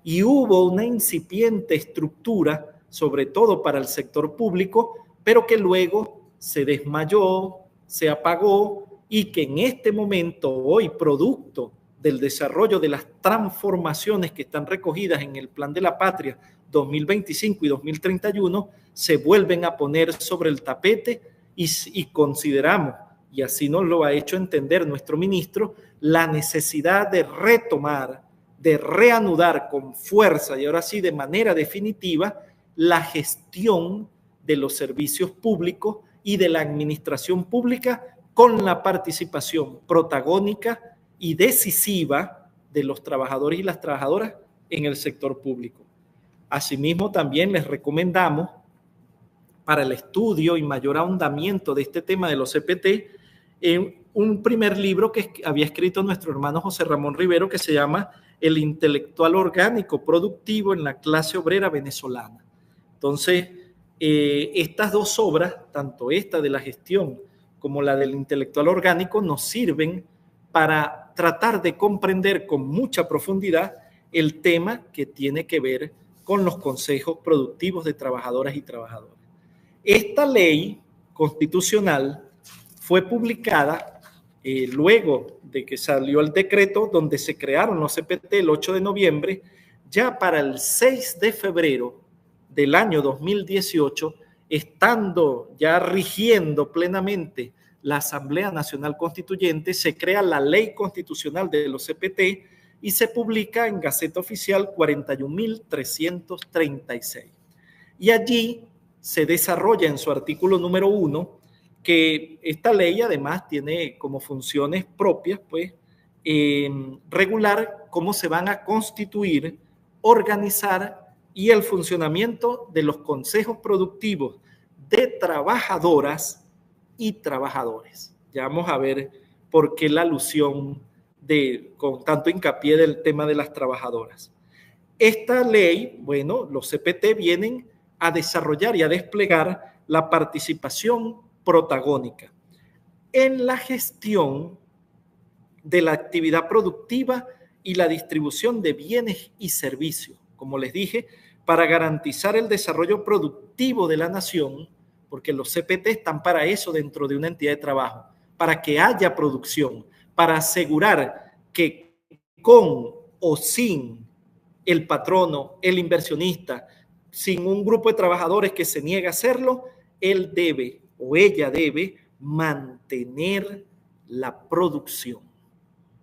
Y hubo una incipiente estructura, sobre todo para el sector público, pero que luego se desmayó, se apagó y que en este momento, hoy producto del desarrollo de las transformaciones que están recogidas en el Plan de la Patria 2025 y 2031 se vuelven a poner sobre el tapete y consideramos, y así nos lo ha hecho entender nuestro ministro, la necesidad de retomar, de reanudar con fuerza y ahora sí de manera definitiva la gestión de los servicios públicos y de la administración pública con la participación protagónica y decisiva de los trabajadores y las trabajadoras en el sector público. Asimismo, también les recomendamos para el estudio y mayor ahondamiento de este tema de los CPT, un primer libro que había escrito nuestro hermano José Ramón Rivero que se llama El intelectual orgánico productivo en la clase obrera venezolana. Entonces, estas dos obras, tanto esta de la gestión como la del intelectual orgánico, nos sirven para tratar de comprender con mucha profundidad el tema que tiene que ver con los consejos productivos de trabajadoras y trabajadores. Esta ley constitucional fue publicada luego de que salió el decreto donde se crearon los CPT el 8 de noviembre, ya para el 6 de febrero del año 2018, estando ya rigiendo plenamente la Asamblea Nacional Constituyente, se crea la Ley Constitucional de los CPT y se publica en Gaceta Oficial 41.336. Y allí se desarrolla en su artículo número 1 que esta ley además tiene como funciones propias, pues, regular cómo se van a constituir, organizar y el funcionamiento de los consejos productivos de trabajadoras y trabajadores. Ya vamos a ver por qué la alusión con tanto hincapié del tema de las trabajadoras. Esta ley, bueno, los CPT vienen a desarrollar y a desplegar la participación protagónica en la gestión de la actividad productiva y la distribución de bienes y servicios, como les dije, para garantizar el desarrollo productivo de la nación, porque los CPT están para eso dentro de una entidad de trabajo, para que haya producción, para asegurar que con o sin el patrono, el inversionista, sin un grupo de trabajadores que se niegue a hacerlo, él debe o ella debe mantener la producción.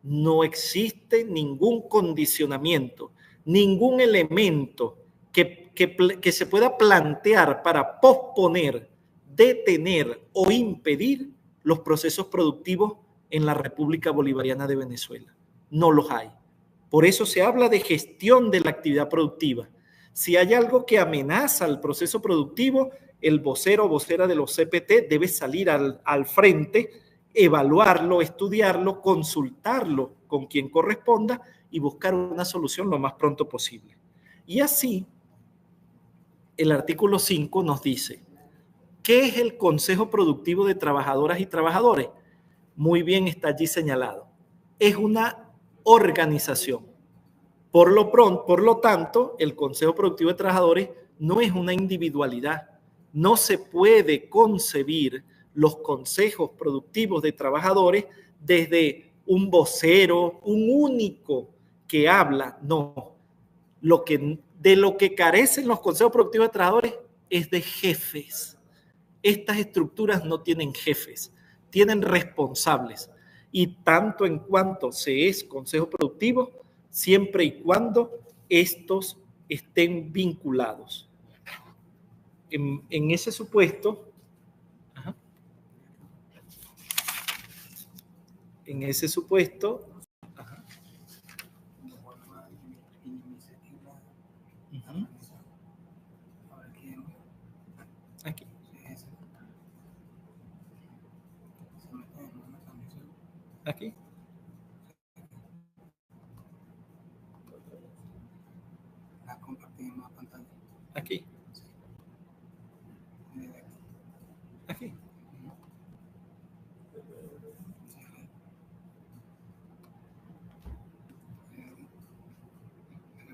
No existe ningún condicionamiento, ningún elemento que se pueda plantear para posponer, detener o impedir los procesos productivos en la República Bolivariana de Venezuela. No los hay. Por eso se habla de gestión de la actividad productiva. Si hay algo que amenaza el proceso productivo, el vocero o vocera de los CPT debe salir al frente, evaluarlo, estudiarlo, consultarlo con quien corresponda y buscar una solución lo más pronto posible. Y así, el artículo 5 nos dice, ¿qué es el Consejo Productivo de Trabajadoras y Trabajadores? Muy bien está allí señalado. Es una organización. Por lo tanto, el Consejo Productivo de Trabajadores no es una individualidad. No se puede concebir los consejos productivos de trabajadores desde un vocero, un único que habla. No. De lo que carecen los consejos productivos de trabajadores es de jefes. Estas estructuras no tienen jefes, tienen responsables. Y tanto en cuanto se es consejo productivo, siempre y cuando estos estén vinculados. En ese supuesto, aquí. Aquí. La compartimos pantalla. Aquí. Aquí.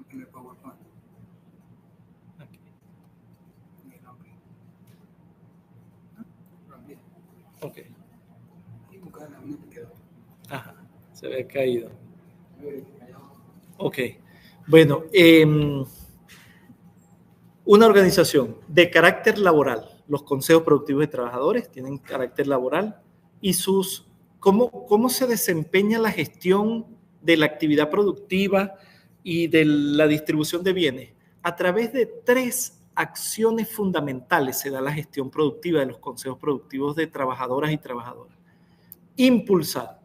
En el PowerPoint. Aquí. Ok. Y buscar la única que quedó. Ajá, se ve caído. Ok. Bueno, una organización de carácter laboral, los consejos productivos de trabajadores tienen carácter laboral y cómo se desempeña la gestión de la actividad productiva y de la distribución de bienes. A través de 3 acciones fundamentales se da la gestión productiva de los consejos productivos de trabajadoras y trabajadores. Impulsar,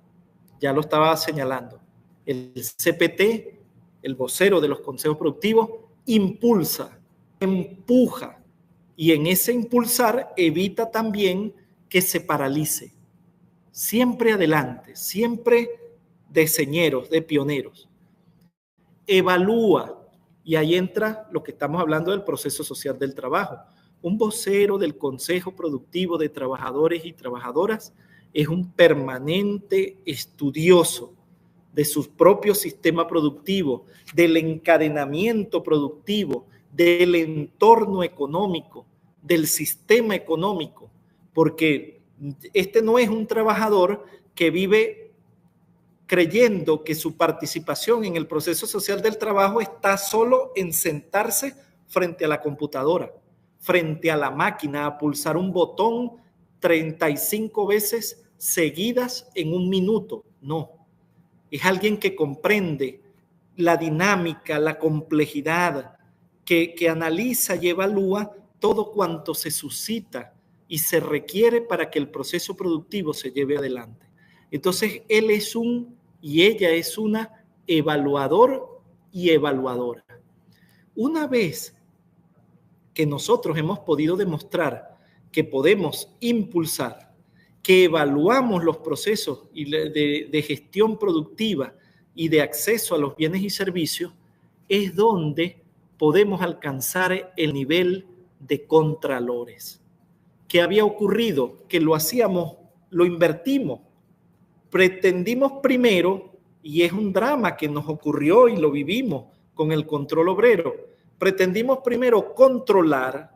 ya lo estaba señalando, el CPT, el vocero de los consejos productivos, impulsa, empuja, y en ese impulsar evita también que se paralice. Siempre adelante, siempre de señeros, de pioneros. Evalúa, y ahí entra lo que estamos hablando del proceso social del trabajo. Un vocero del Consejo Productivo de Trabajadores y Trabajadoras es un permanente estudioso de su propio sistema productivo, del encadenamiento productivo, del entorno económico, del sistema económico, porque este no es un trabajador que vive creyendo que su participación en el proceso social del trabajo está solo en sentarse frente a la computadora, frente a la máquina, a pulsar un botón 35 veces seguidas en un minuto. No, es alguien que comprende la dinámica, la complejidad, que analiza y evalúa todo cuanto se suscita y se requiere para que el proceso productivo se lleve adelante. Entonces, él es y ella es una evaluador y evaluadora. Una vez que nosotros hemos podido demostrar que podemos impulsar, que evaluamos los procesos de gestión productiva y de acceso a los bienes y servicios, es donde podemos alcanzar el nivel de contralores. ¿Qué había ocurrido? Que lo invertimos. Pretendimos primero, y es un drama que nos ocurrió y lo vivimos con el control obrero, pretendimos primero controlar,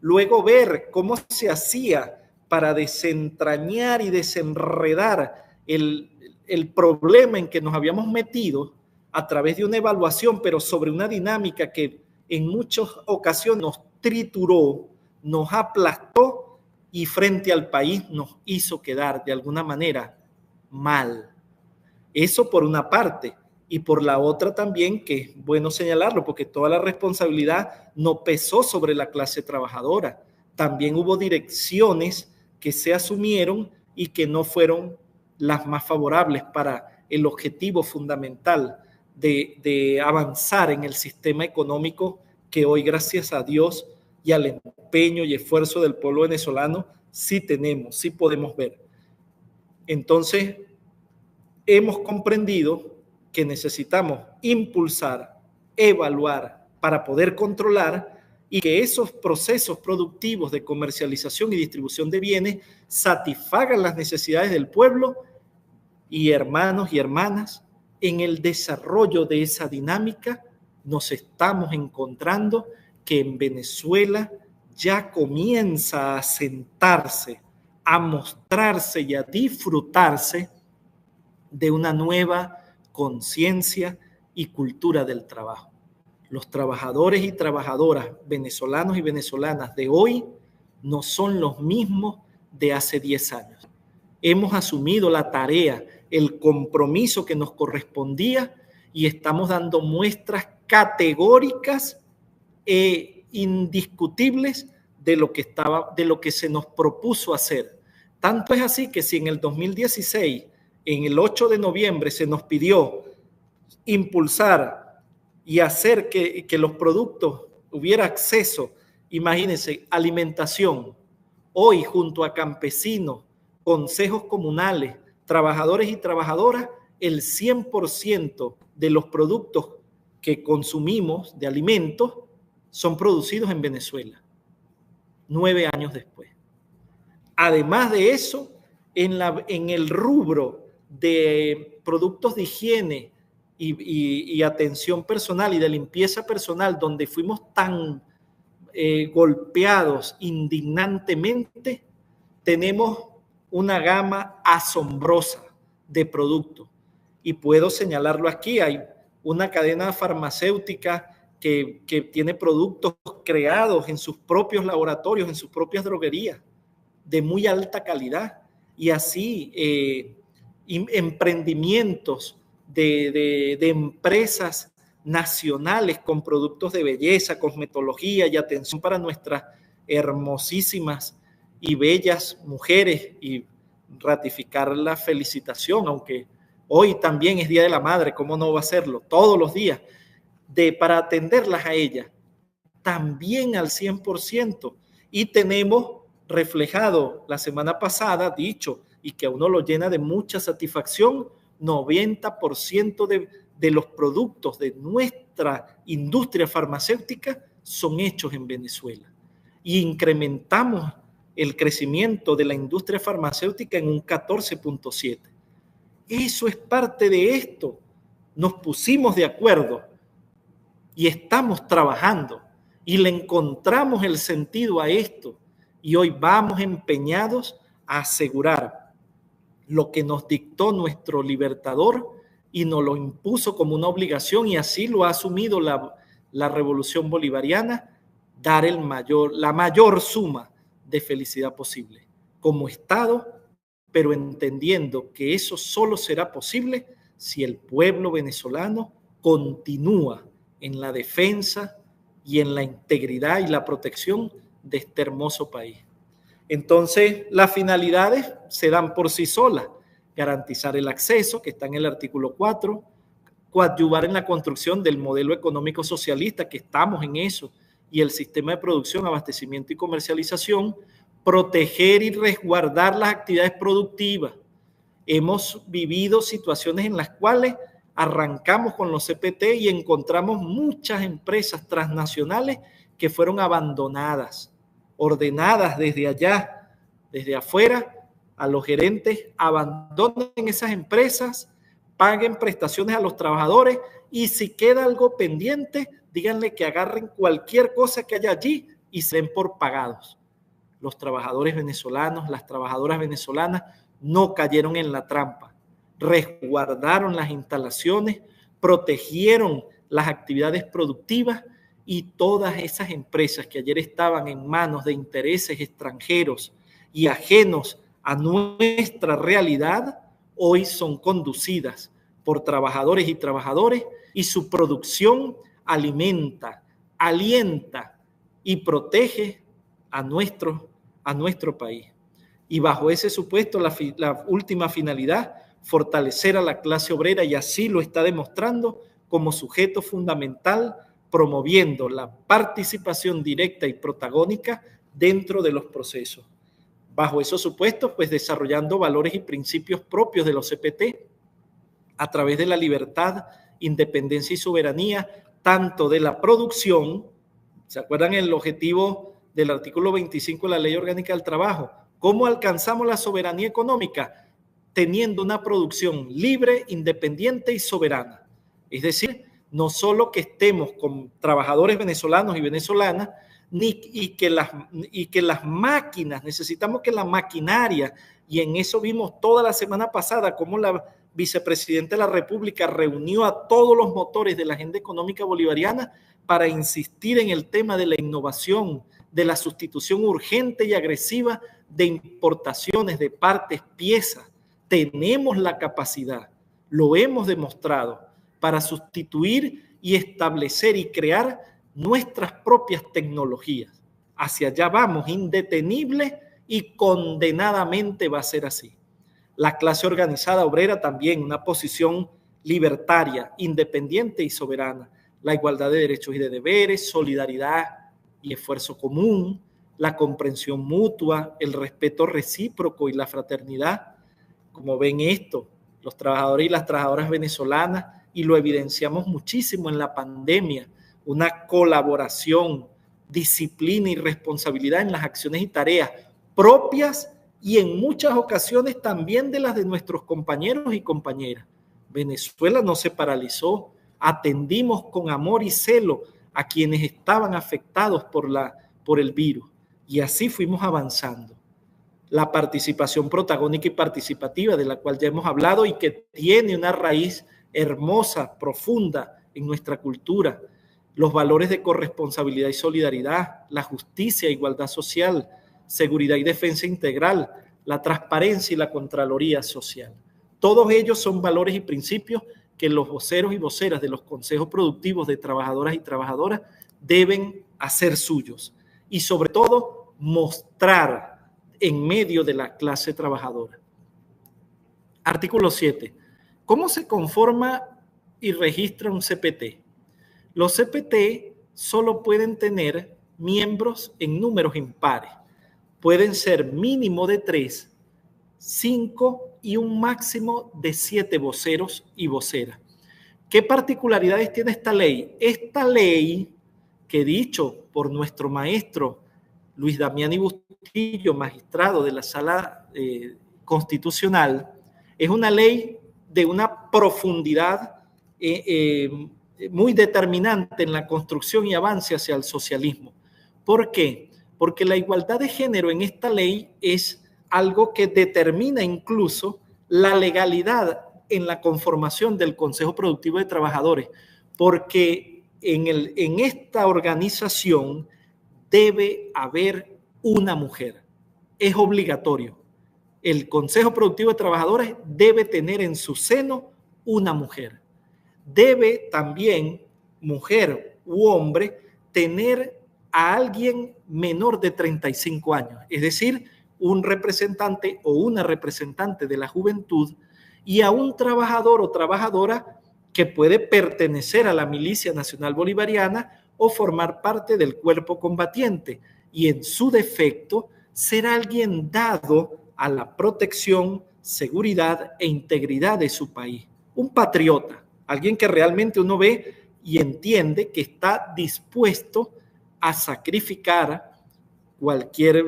luego ver cómo se hacía para desentrañar y desenredar el problema en que nos habíamos metido a través de una evaluación, pero sobre una dinámica que en muchas ocasiones nos trituró, nos aplastó y frente al país nos hizo quedar de alguna manera mal. Eso por una parte, y por la otra también, que es bueno señalarlo, porque toda la responsabilidad no pesó sobre la clase trabajadora. También hubo direcciones que se asumieron y que no fueron las más favorables para el objetivo fundamental de avanzar en el sistema económico que hoy, gracias a Dios y al empeño y esfuerzo del pueblo venezolano, sí tenemos, sí podemos ver. Entonces, hemos comprendido que necesitamos impulsar, evaluar para poder controlar y que esos procesos productivos de comercialización y distribución de bienes satisfagan las necesidades del pueblo y hermanos y hermanas. En el desarrollo de esa dinámica nos estamos encontrando que en Venezuela ya comienza a sentarse, a mostrarse y a disfrutarse de una nueva conciencia y cultura del trabajo. Los trabajadores y trabajadoras venezolanos y venezolanas de hoy no son los mismos de hace 10 años. Hemos asumido la tarea, el compromiso que nos correspondía y estamos dando muestras categóricas e indiscutibles de lo que se nos propuso hacer. Tanto es así que si en el 2016, en el 8 de noviembre, se nos pidió impulsar y hacer que los productos hubiera acceso, imagínense, alimentación, hoy junto a campesinos, consejos comunales, trabajadores y trabajadoras, el 100% de los productos que consumimos de alimentos son producidos en Venezuela, 9 años después. Además de eso, en el rubro de productos de higiene y atención personal y de limpieza personal, donde fuimos tan golpeados indignantemente, tenemos una gama asombrosa de productos. y puedo señalarlo aquí. Hay una cadena farmacéutica que tiene productos creados en sus propios laboratorios, en sus propias droguerías, de muy alta calidad, y así emprendimientos de empresas nacionales con productos de belleza, cosmetología y atención para nuestras hermosísimas y bellas mujeres, y ratificar la felicitación, aunque hoy también es Día de la Madre, ¿cómo no va a serlo? Todos los días, para atenderlas a ellas, también al 100%. Y tenemos reflejado la semana pasada, dicho, y que a uno lo llena de mucha satisfacción, 90% de los productos de nuestra industria farmacéutica son hechos en Venezuela. Y incrementamos el crecimiento de la industria farmacéutica en un 14.7%. Eso es parte de esto. Nos pusimos de acuerdo y estamos trabajando y le encontramos el sentido a esto. Y hoy vamos empeñados a asegurar lo que nos dictó nuestro libertador y nos lo impuso como una obligación, y así lo ha asumido la revolución bolivariana, dar la mayor suma de felicidad posible como Estado, pero entendiendo que eso solo será posible si el pueblo venezolano continúa en la defensa y en la integridad y la protección de este hermoso país. Entonces, las finalidades se dan por sí solas: garantizar el acceso, que está en el artículo 4, coadyuvar en la construcción del modelo económico socialista, que estamos en eso, y el sistema de producción, abastecimiento y comercialización, proteger y resguardar las actividades productivas. Hemos vivido situaciones en las cuales arrancamos con los CPT y encontramos muchas empresas transnacionales que fueron abandonadas, ordenadas desde allá, desde afuera, a los gerentes: abandonen esas empresas, paguen prestaciones a los trabajadores, y si queda algo pendiente, díganle que agarren cualquier cosa que haya allí y se den por pagados. Los trabajadores venezolanos, las trabajadoras venezolanas no cayeron en la trampa, resguardaron las instalaciones, protegieron las actividades productivas, y todas esas empresas que ayer estaban en manos de intereses extranjeros y ajenos a nuestra realidad, hoy son conducidas por trabajadores y trabajadoras, y su producción alimenta, alienta y protege a nuestro país. Y bajo ese supuesto, la última finalidad, fortalecer a la clase obrera, y así lo está demostrando como sujeto fundamental, promoviendo la participación directa y protagónica dentro de los procesos. Bajo esos supuestos, pues desarrollando valores y principios propios de los CPT a través de la libertad, independencia y soberanía, tanto de la producción. ¿Se acuerdan el objetivo del artículo 25 de la Ley Orgánica del Trabajo? ¿Cómo alcanzamos la soberanía económica? Teniendo una producción libre, independiente y soberana. Es decir, no solo que estemos con trabajadores venezolanos y venezolanas, y que las máquinas, necesitamos que la maquinaria, y en eso vimos toda la semana pasada cómo la vicepresidenta de la República reunió a todos los motores de la agenda económica bolivariana para insistir en el tema de la innovación, de la sustitución urgente y agresiva de importaciones de partes, piezas. Tenemos la capacidad, lo hemos demostrado, para sustituir y establecer y crear nuestras propias tecnologías. Hacia allá vamos, indetenible y condenadamente va a ser así. La clase organizada obrera también, una posición libertaria, independiente y soberana. La igualdad de derechos y de deberes, solidaridad y esfuerzo común, la comprensión mutua, el respeto recíproco y la fraternidad. Como ven esto, los trabajadores y las trabajadoras venezolanas, y lo evidenciamos muchísimo en la pandemia, una colaboración, disciplina y responsabilidad en las acciones y tareas propias, y en muchas ocasiones también de las de nuestros compañeros y compañeras. Venezuela no se paralizó, atendimos con amor y celo a quienes estaban afectados por el virus, y así fuimos avanzando. la participación protagónica y participativa, de la cual ya hemos hablado y que tiene una raíz hermosa, profunda en nuestra cultura, los valores de corresponsabilidad y solidaridad, la justicia e igualdad social, seguridad y defensa integral, la transparencia y la contraloría social. Todos ellos son valores y principios que los voceros y voceras de los consejos productivos de trabajadoras y trabajadoras deben hacer suyos y sobre todo mostrar en medio de la clase trabajadora. Artículo 7. ¿Cómo se conforma y registra un CPT? Los CPT solo pueden tener miembros en números impares. Pueden ser mínimo de 3, 5 y un máximo de 7 voceros y voceras. ¿Qué particularidades tiene esta ley? Esta ley, que dicho por nuestro maestro Luis Damiani Bustillo, magistrado de la Sala Constitucional, es una ley de una profundidad muy determinante en la construcción y avance hacia el socialismo. ¿Por qué? Porque la igualdad de género en esta ley es algo que determina incluso la legalidad en la conformación del Consejo Productivo de Trabajadores, porque en esta organización debe haber una mujer. Es obligatorio. El Consejo Productivo de Trabajadores debe tener en su seno una mujer. Debe también, mujer u hombre, tener a alguien menor de 35 años, es decir, un representante o una representante de la juventud, y a un trabajador o trabajadora que puede pertenecer a la Milicia Nacional Bolivariana o formar parte del cuerpo combatiente, y en su defecto ser alguien dado a la protección, seguridad e integridad de su país. Un patriota, alguien que realmente uno ve y entiende que está dispuesto a sacrificar cualquier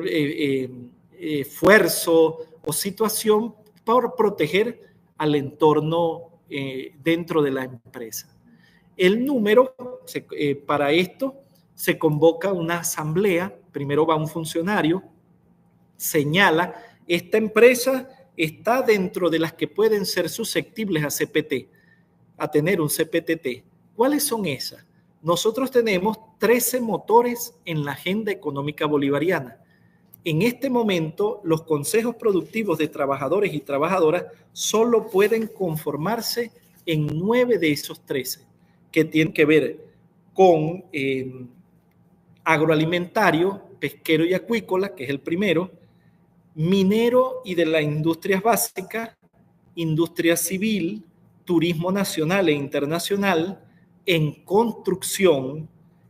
esfuerzo o situación por proteger al entorno dentro de la empresa. El número, para esto se convoca una asamblea, primero va un funcionario, señala, esta empresa está dentro de las que pueden ser susceptibles a CPT, a tener un CPTT. ¿Cuáles son esas? Nosotros tenemos 13 motores en la agenda económica bolivariana. En este momento, los consejos productivos de trabajadores y trabajadoras solo pueden conformarse en 9 de esos 13, que tienen que ver con agroalimentario, pesquero y acuícola, que es el primero, minero y de las industrias básicas, industria civil, turismo nacional e internacional, en construcción,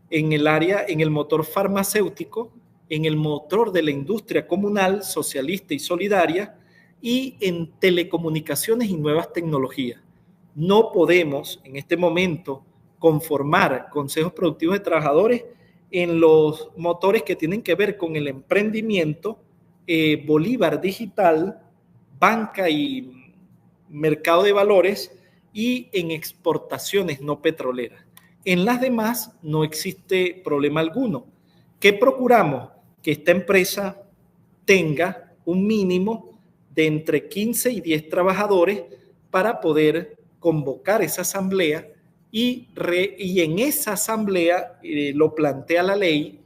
en el área, en el motor farmacéutico, en el motor de la industria comunal, socialista y solidaria, y en telecomunicaciones y nuevas tecnologías. No podemos en este momento conformar consejos productivos de trabajadores en los motores que tienen que ver con el emprendimiento, Bolívar digital, banca y mercado de valores, y en exportaciones no petroleras. En las demás no existe problema alguno. ¿Qué procuramos? Que esta empresa tenga un mínimo de entre 15 y 10 trabajadores para poder convocar esa asamblea y en esa asamblea, lo plantea la ley,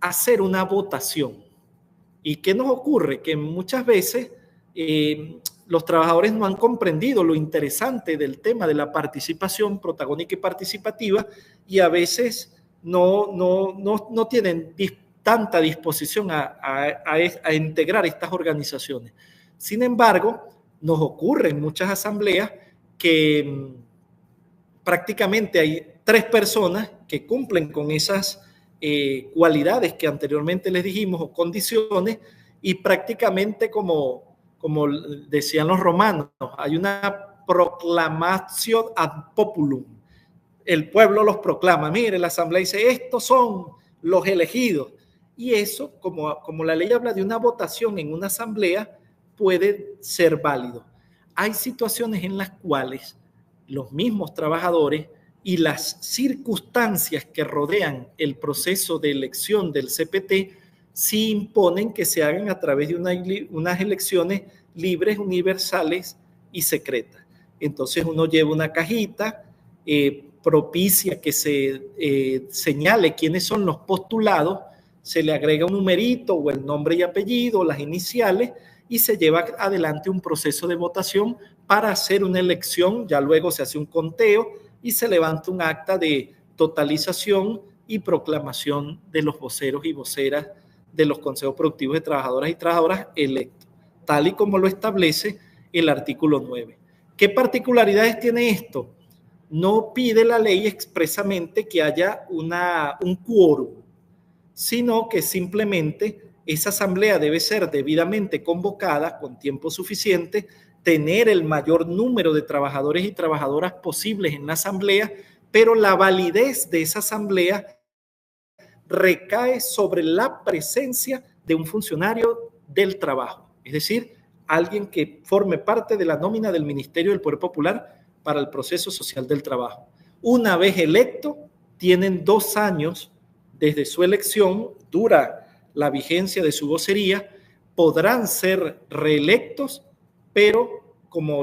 hacer una votación. ¿Y qué nos ocurre? Que muchas veces los trabajadores no han comprendido lo interesante del tema de la participación protagónica y participativa, y a veces no tienen tanta disposición a integrar estas organizaciones. Sin embargo, nos ocurre en muchas asambleas que prácticamente hay 3 personas que cumplen con esas cualidades que anteriormente les dijimos o condiciones, y prácticamente como decían los romanos, hay una proclamatio ad populum. El pueblo los proclama. Mire, la asamblea dice, estos son los elegidos. Y eso, como la ley habla de una votación en una asamblea, puede ser válido. Hay situaciones en las cuales los mismos trabajadores y las circunstancias que rodean el proceso de elección del CPT sí imponen que se hagan a través de unas elecciones libres, universales y secretas. Entonces uno lleva una cajita, propicia que se señale quiénes son los postulados, se le agrega un numerito o el nombre y apellido, las iniciales, y se lleva adelante un proceso de votación para hacer una elección. Ya luego se hace un conteo y se levanta un acta de totalización y proclamación de los voceros y voceras de los consejos productivos de trabajadoras y trabajadoras electos, tal y como lo establece el artículo 9. ¿Qué particularidades tiene esto? No pide la ley expresamente que haya un quórum, sino que simplemente esa asamblea debe ser debidamente convocada con tiempo suficiente, tener el mayor número de trabajadores y trabajadoras posibles en la asamblea, pero la validez de esa asamblea recae sobre la presencia de un funcionario del trabajo, es decir, alguien que forme parte de la nómina del Ministerio del Poder Popular para el proceso social del trabajo. Una vez electo, tienen 2 años desde su elección, dura la vigencia de su vocería, podrán ser reelectos, pero como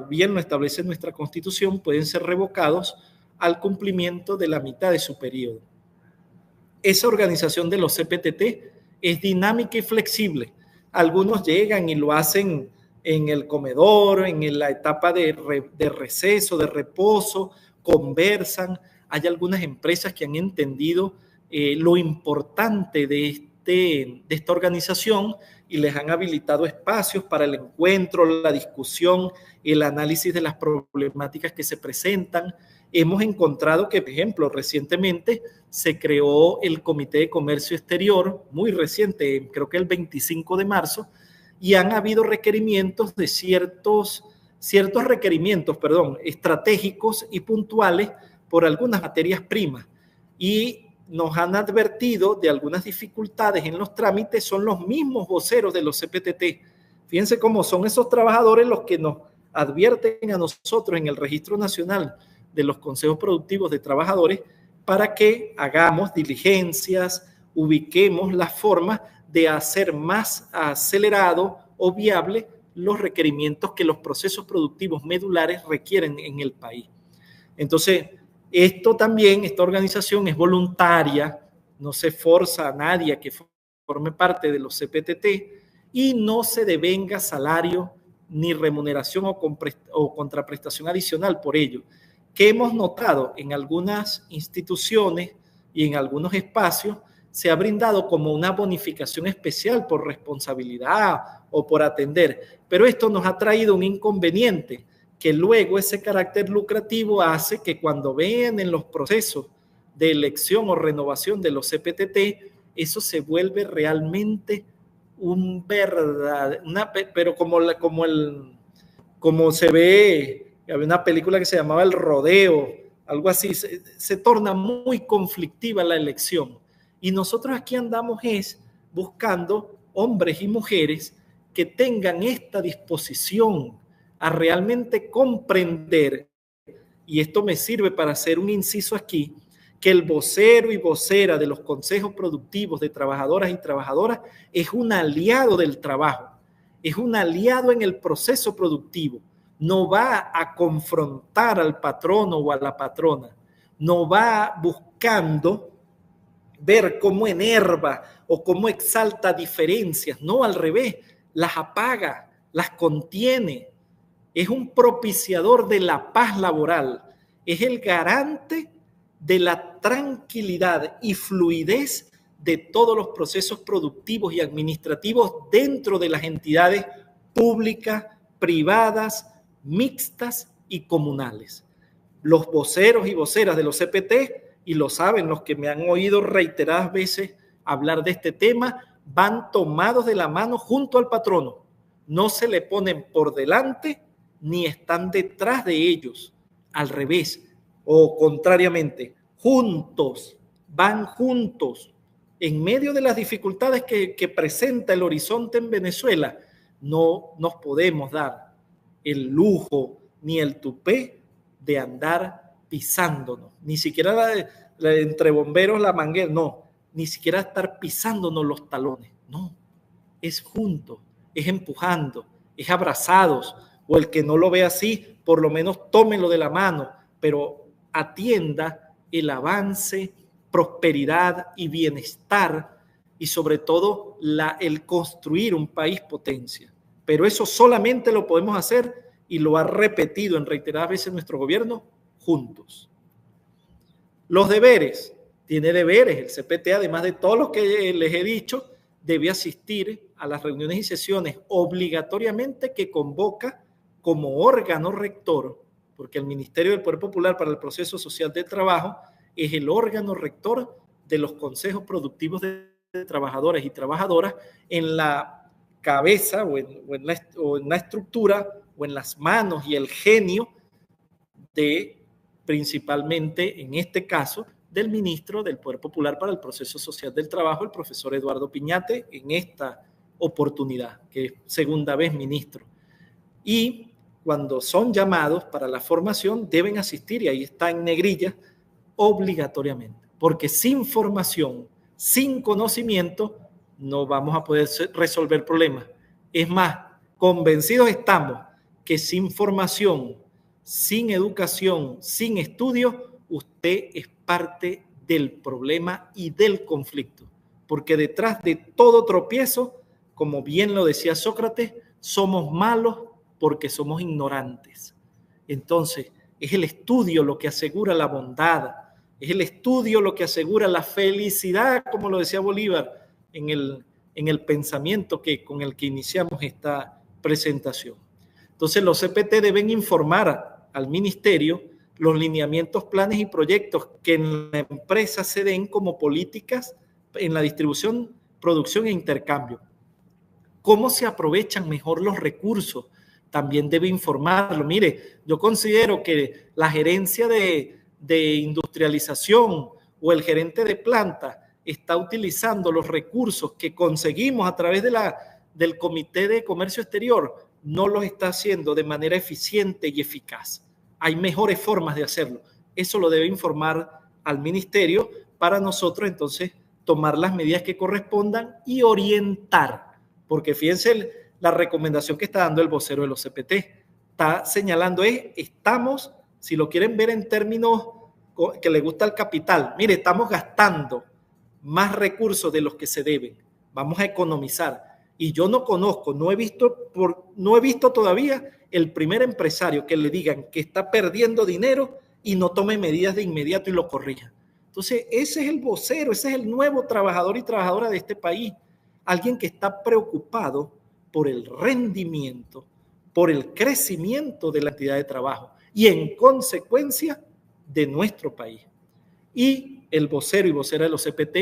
bien lo establece nuestra Constitución, pueden ser revocados al cumplimiento de la mitad de su periodo. Esa organización de los CPTT es dinámica y flexible. Algunos llegan y lo hacen en el comedor, en la etapa de receso, de reposo, conversan. Hay algunas empresas que han entendido lo importante de esta organización y les han habilitado espacios para el encuentro, la discusión, el análisis de las problemáticas que se presentan. Hemos encontrado que, por ejemplo, recientemente se creó el Comité de Comercio Exterior, muy reciente, creo que el 25 de marzo, y han habido requerimientos de ciertos requerimientos, estratégicos y puntuales por algunas materias primas. Y nos han advertido de algunas dificultades en los trámites, son los mismos voceros de los CPTT. Fíjense cómo son esos trabajadores los que nos advierten a nosotros en el Registro Nacional de los Consejos Productivos de Trabajadores para que hagamos diligencias, ubiquemos las formas de hacer más acelerado o viable los requerimientos que los procesos productivos medulares requieren en el país. Entonces, esta organización es voluntaria, no se forza a nadie a que forme parte de los CPTT y no se devenga salario ni remuneración o contraprestación adicional por ello. ¿Qué hemos notado? En algunas instituciones y en algunos espacios se ha brindado como una bonificación especial por responsabilidad o por atender, pero esto nos ha traído un inconveniente, que luego ese carácter lucrativo hace que cuando vean en los procesos de elección o renovación de los CPTT, eso se vuelve realmente pero como se ve, había una película que se llamaba El Rodeo, algo así, se torna muy conflictiva la elección. Y nosotros aquí andamos buscando hombres y mujeres que tengan esta disposición a realmente comprender, y esto me sirve para hacer un inciso aquí, que el vocero y vocera de los consejos productivos de trabajadoras y trabajadoras es un aliado del trabajo, es un aliado en el proceso productivo. No va a confrontar al patrono o a la patrona, no va buscando ver cómo enerva o cómo exalta diferencias, no, al revés, las apaga, las contiene. Es un propiciador de la paz laboral, es el garante de la tranquilidad y fluidez de todos los procesos productivos y administrativos dentro de las entidades públicas, privadas, mixtas y comunales. Los voceros y voceras de los CPT, y lo saben los que me han oído reiteradas veces hablar de este tema, van tomados de la mano junto al patrono, no se le ponen por delante ni están detrás de ellos, al revés o contrariamente, juntos, van juntos. En medio de las dificultades que presenta el horizonte en Venezuela, no nos podemos dar el lujo ni el tupé de andar pisándonos, ni siquiera entre bomberos la manguera, no, ni siquiera estar pisándonos los talones. No, es juntos, es empujando, es abrazados, o el que no lo ve así, por lo menos tómelo de la mano, pero atienda el avance, prosperidad y bienestar y sobre todo el construir un país potencia. Pero eso solamente lo podemos hacer, y lo ha repetido en reiteradas veces nuestro gobierno, juntos. Los deberes. Tiene deberes. El CPT, además de todo lo que les he dicho, debe asistir a las reuniones y sesiones obligatoriamente que convoca como órgano rector, porque el Ministerio del Poder Popular para el Proceso Social del Trabajo es el órgano rector de los consejos productivos de trabajadores y trabajadoras, en la cabeza o en la estructura o en las manos y el genio de, principalmente en este caso, del ministro del Poder Popular para el Proceso Social del Trabajo, el profesor Eduardo Piñate, en esta oportunidad, que es segunda vez ministro. Y cuando son llamados para la formación, deben asistir, y ahí está en negrilla, obligatoriamente, porque sin formación, sin conocimiento, no vamos a poder resolver problemas. Es más, convencidos estamos que sin formación, sin educación, sin estudio, usted es parte del problema y del conflicto, porque detrás de todo tropiezo, como bien lo decía Sócrates, somos malos porque somos ignorantes. Entonces, es el estudio lo que asegura la bondad, es el estudio lo que asegura la felicidad, como lo decía Bolívar en el pensamiento con el que iniciamos esta presentación. Entonces, los CPT deben informar al ministerio los lineamientos, planes y proyectos que en la empresa se den como políticas en la distribución, producción e intercambio. ¿Cómo se aprovechan mejor los recursos? También debe informarlo. Mire, yo considero que la gerencia de industrialización o el gerente de planta está utilizando los recursos que conseguimos a través del Comité de Comercio Exterior, no los está haciendo de manera eficiente y eficaz. Hay mejores formas de hacerlo. Eso lo debe informar al ministerio para nosotros entonces tomar las medidas que correspondan y orientar. Porque fíjense la recomendación que está dando el vocero de los CPT. Está señalando estamos, si lo quieren ver en términos que le gusta el capital, mire, estamos gastando más recursos de los que se deben. Vamos a economizar. Y yo no conozco, no he visto todavía el primer empresario que le digan que está perdiendo dinero y no tome medidas de inmediato y lo corrija. Entonces, ese es el vocero, ese es el nuevo trabajador y trabajadora de este país. Alguien que está preocupado por el rendimiento, por el crecimiento de la entidad de trabajo y, en consecuencia, de nuestro país. Y el vocero y vocera de los CPT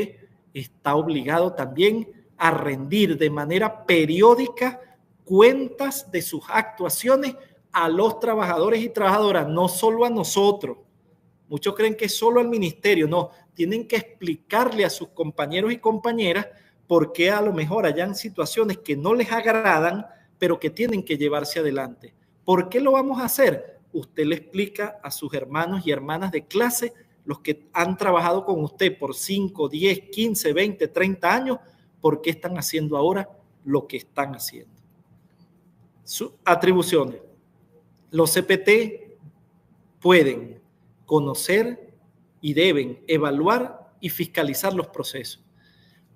está obligado también a rendir de manera periódica cuentas de sus actuaciones a los trabajadores y trabajadoras, no solo a nosotros. Muchos creen que es solo al ministerio. No, tienen que explicarle a sus compañeros y compañeras por qué a lo mejor hayan situaciones que no les agradan, pero que tienen que llevarse adelante. ¿Por qué lo vamos a hacer? Usted le explica a sus hermanos y hermanas de clase, los que han trabajado con usted por 5, 10, 15, 20, 30 años, por qué están haciendo ahora lo que están haciendo. Sus atribuciones. Los CPT pueden conocer y deben evaluar y fiscalizar los procesos.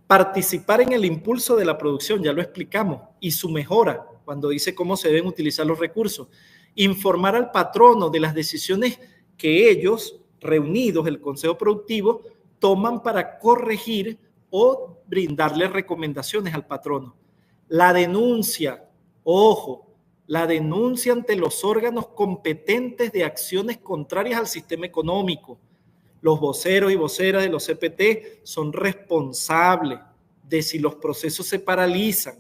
Participar en el impulso de la producción, ya lo explicamos, y su mejora, cuando dice cómo se deben utilizar los recursos. Informar al patrono de las decisiones que ellos, reunidos, el Consejo Productivo, toman para corregir o brindarle recomendaciones al patrono. La denuncia, ojo, la denuncia ante los órganos competentes de acciones contrarias al sistema económico. Los voceros y voceras de los CPT son responsables de si los procesos se paralizan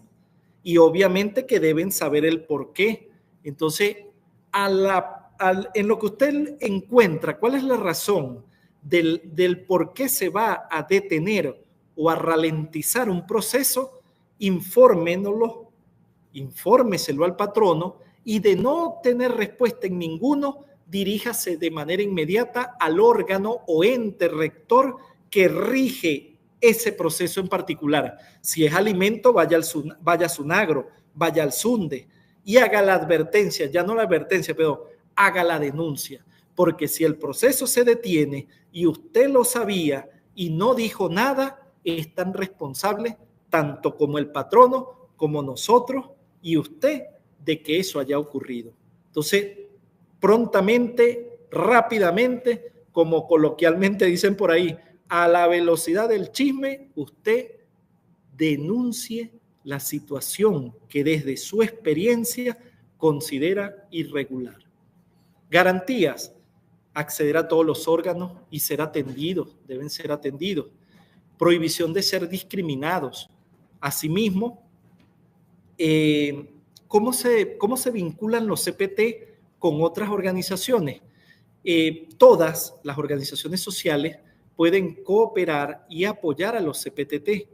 y obviamente que deben saber el por qué. Entonces, en lo que usted encuentra, ¿cuál es la razón del por qué se va a detener o a ralentizar un proceso? Infórmeselo al patrono, y de no tener respuesta en ninguno, diríjase de manera inmediata al órgano o ente rector que rige ese proceso en particular. Si es alimento, vaya a Sunagro, vaya al Sunde y haga la advertencia, ya no la advertencia, pero haga la denuncia. Porque si el proceso se detiene y usted lo sabía y no dijo nada, es tan responsable tanto como el patrono, como nosotros y usted de que eso haya ocurrido. Entonces, prontamente, rápidamente, como coloquialmente dicen por ahí, a la velocidad del chisme, usted denuncie la situación que desde su experiencia considera irregular. Garantías: acceder a todos los órganos y ser atendidos, deben ser atendidos. Prohibición de ser discriminados. Asimismo, ¿cómo se vinculan los CPT con otras organizaciones? Todas las organizaciones sociales pueden cooperar y apoyar a los CPTT.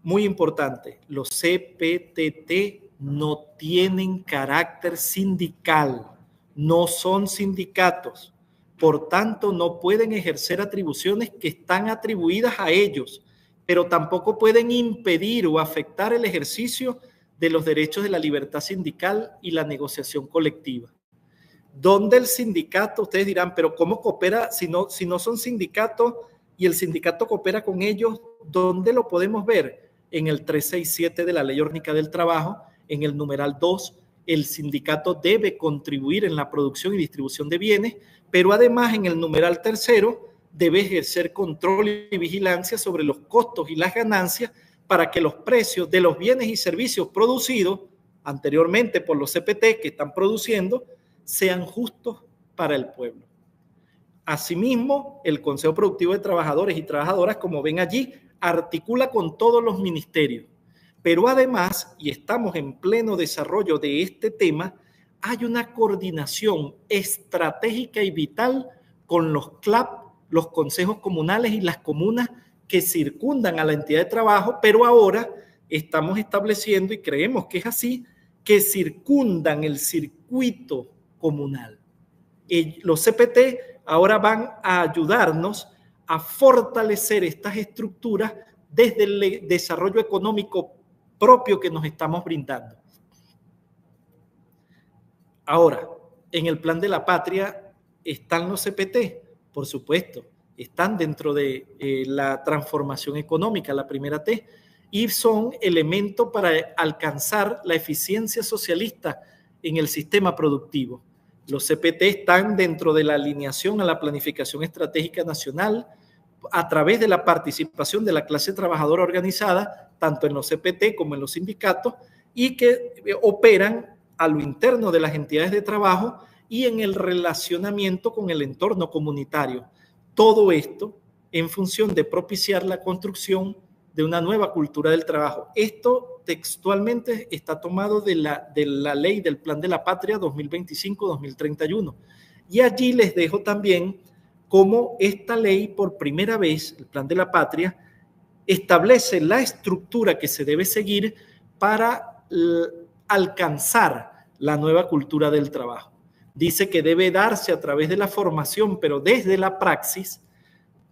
Muy importante, los CPTT no tienen carácter sindical, no son sindicatos, por tanto no pueden ejercer atribuciones que están atribuidas a ellos, pero tampoco pueden impedir o afectar el ejercicio de los derechos de la libertad sindical y la negociación colectiva. ¿Dónde el sindicato? Ustedes dirán, pero ¿cómo coopera si no son sindicatos y el sindicato coopera con ellos? ¿Dónde lo podemos ver? En el 367 de la Ley Orgánica del Trabajo, en el numeral 2, el sindicato debe contribuir en la producción y distribución de bienes, pero además en el numeral 3 debe ejercer control y vigilancia sobre los costos y las ganancias para que los precios de los bienes y servicios producidos anteriormente por los CPT que están produciendo sean justos para el pueblo. Asimismo, el Consejo Productivo de Trabajadores y Trabajadoras, como ven allí, articula con todos los ministerios. Pero además, y estamos en pleno desarrollo de este tema, hay una coordinación estratégica y vital con los CLAP, los consejos comunales y las comunas que circundan a la entidad de trabajo, pero ahora estamos estableciendo, y creemos que es así, que circundan el circuito comunal. Los CPT ahora van a ayudarnos a fortalecer estas estructuras desde el desarrollo económico propio que nos estamos brindando. Ahora, en el plan de la patria están los CPT, por supuesto, están dentro de la transformación económica, la primera T, y son elementos para alcanzar la eficiencia socialista en el sistema productivo. Los CPT están dentro de la alineación a la planificación estratégica nacional a través de la participación de la clase trabajadora organizada, tanto en los CPT como en los sindicatos, y que operan a lo interno de las entidades de trabajo y en el relacionamiento con el entorno comunitario. Todo esto en función de propiciar la construcción de una nueva cultura del trabajo. Esto textualmente está tomado de la ley del Plan de la Patria 2025-2031. Y allí les dejo también cómo esta ley, por primera vez, el Plan de la Patria, establece la estructura que se debe seguir para alcanzar la nueva cultura del trabajo. Dice que debe darse a través de la formación, pero desde la praxis,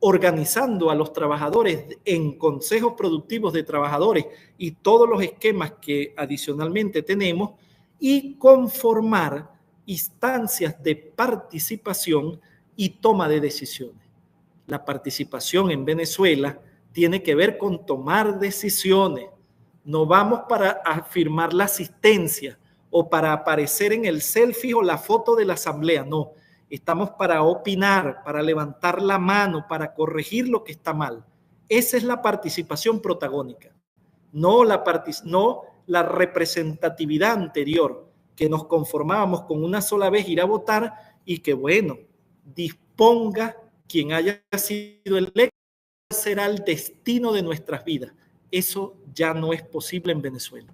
organizando a los trabajadores en consejos productivos de trabajadores y todos los esquemas que adicionalmente tenemos, y conformar instancias de participación y toma de decisiones. La participación en Venezuela tiene que ver con tomar decisiones. No vamos para afirmar la asistencia o para aparecer en el selfie o la foto de la asamblea, no. Estamos para opinar, para levantar la mano, para corregir lo que está mal. Esa es la participación protagónica, no la representatividad anterior, que nos conformábamos con una sola vez ir a votar y que, bueno, disponga quien haya sido electo, será el destino de nuestras vidas. Eso ya no es posible en Venezuela.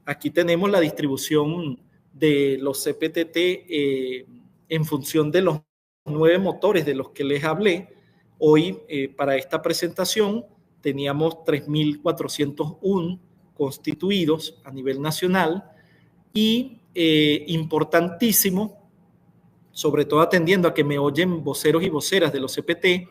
Aquí tenemos la distribución de los CPTT en función de los 9 motores de los que les hablé. Hoy, para esta presentación, teníamos 3.401 constituidos a nivel nacional y importantísimo, sobre todo atendiendo a que me oyen voceros y voceras de los CPT,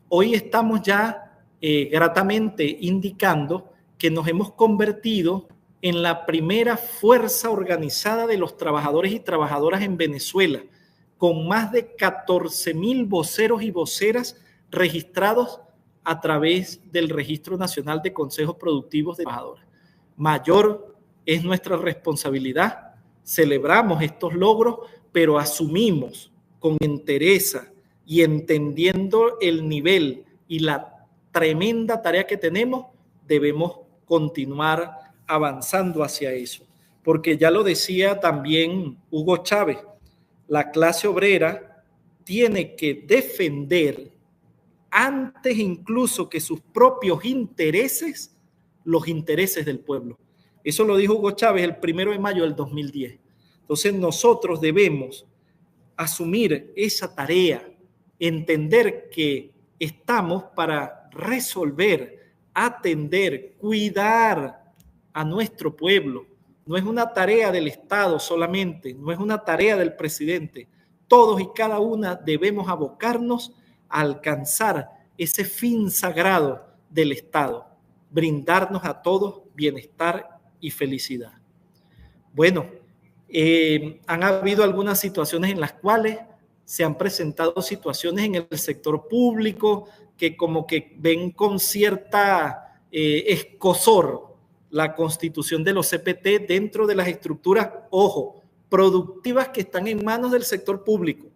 hoy estamos ya gratamente indicando que nos hemos convertido en la primera fuerza organizada de los trabajadores y trabajadoras en Venezuela, con más de 14.000 voceros y voceras registrados a través del Registro Nacional de Consejos Productivos de Trabajadores. Mayor es nuestra responsabilidad. Celebramos estos logros, pero asumimos con entereza y entendiendo el nivel y la tremenda tarea que tenemos, debemos continuar avanzando hacia eso. Porque ya lo decía también Hugo Chávez, la clase obrera tiene que defender antes incluso que sus propios intereses, los intereses del pueblo. Eso lo dijo Hugo Chávez el 1 de mayo del 2010. Entonces nosotros debemos asumir esa tarea, entender que estamos para resolver, atender, cuidar a nuestro pueblo. No es una tarea del Estado solamente, no es una tarea del presidente. Todos y cada una debemos abocarnos a alcanzar ese fin sagrado del Estado, brindarnos a todos bienestar y felicidad. Bueno, han habido algunas situaciones en las cuales se han presentado situaciones en el sector público que como que ven con cierta escozor la constitución de los CPT dentro de las estructuras, ojo, productivas que están en manos del sector público.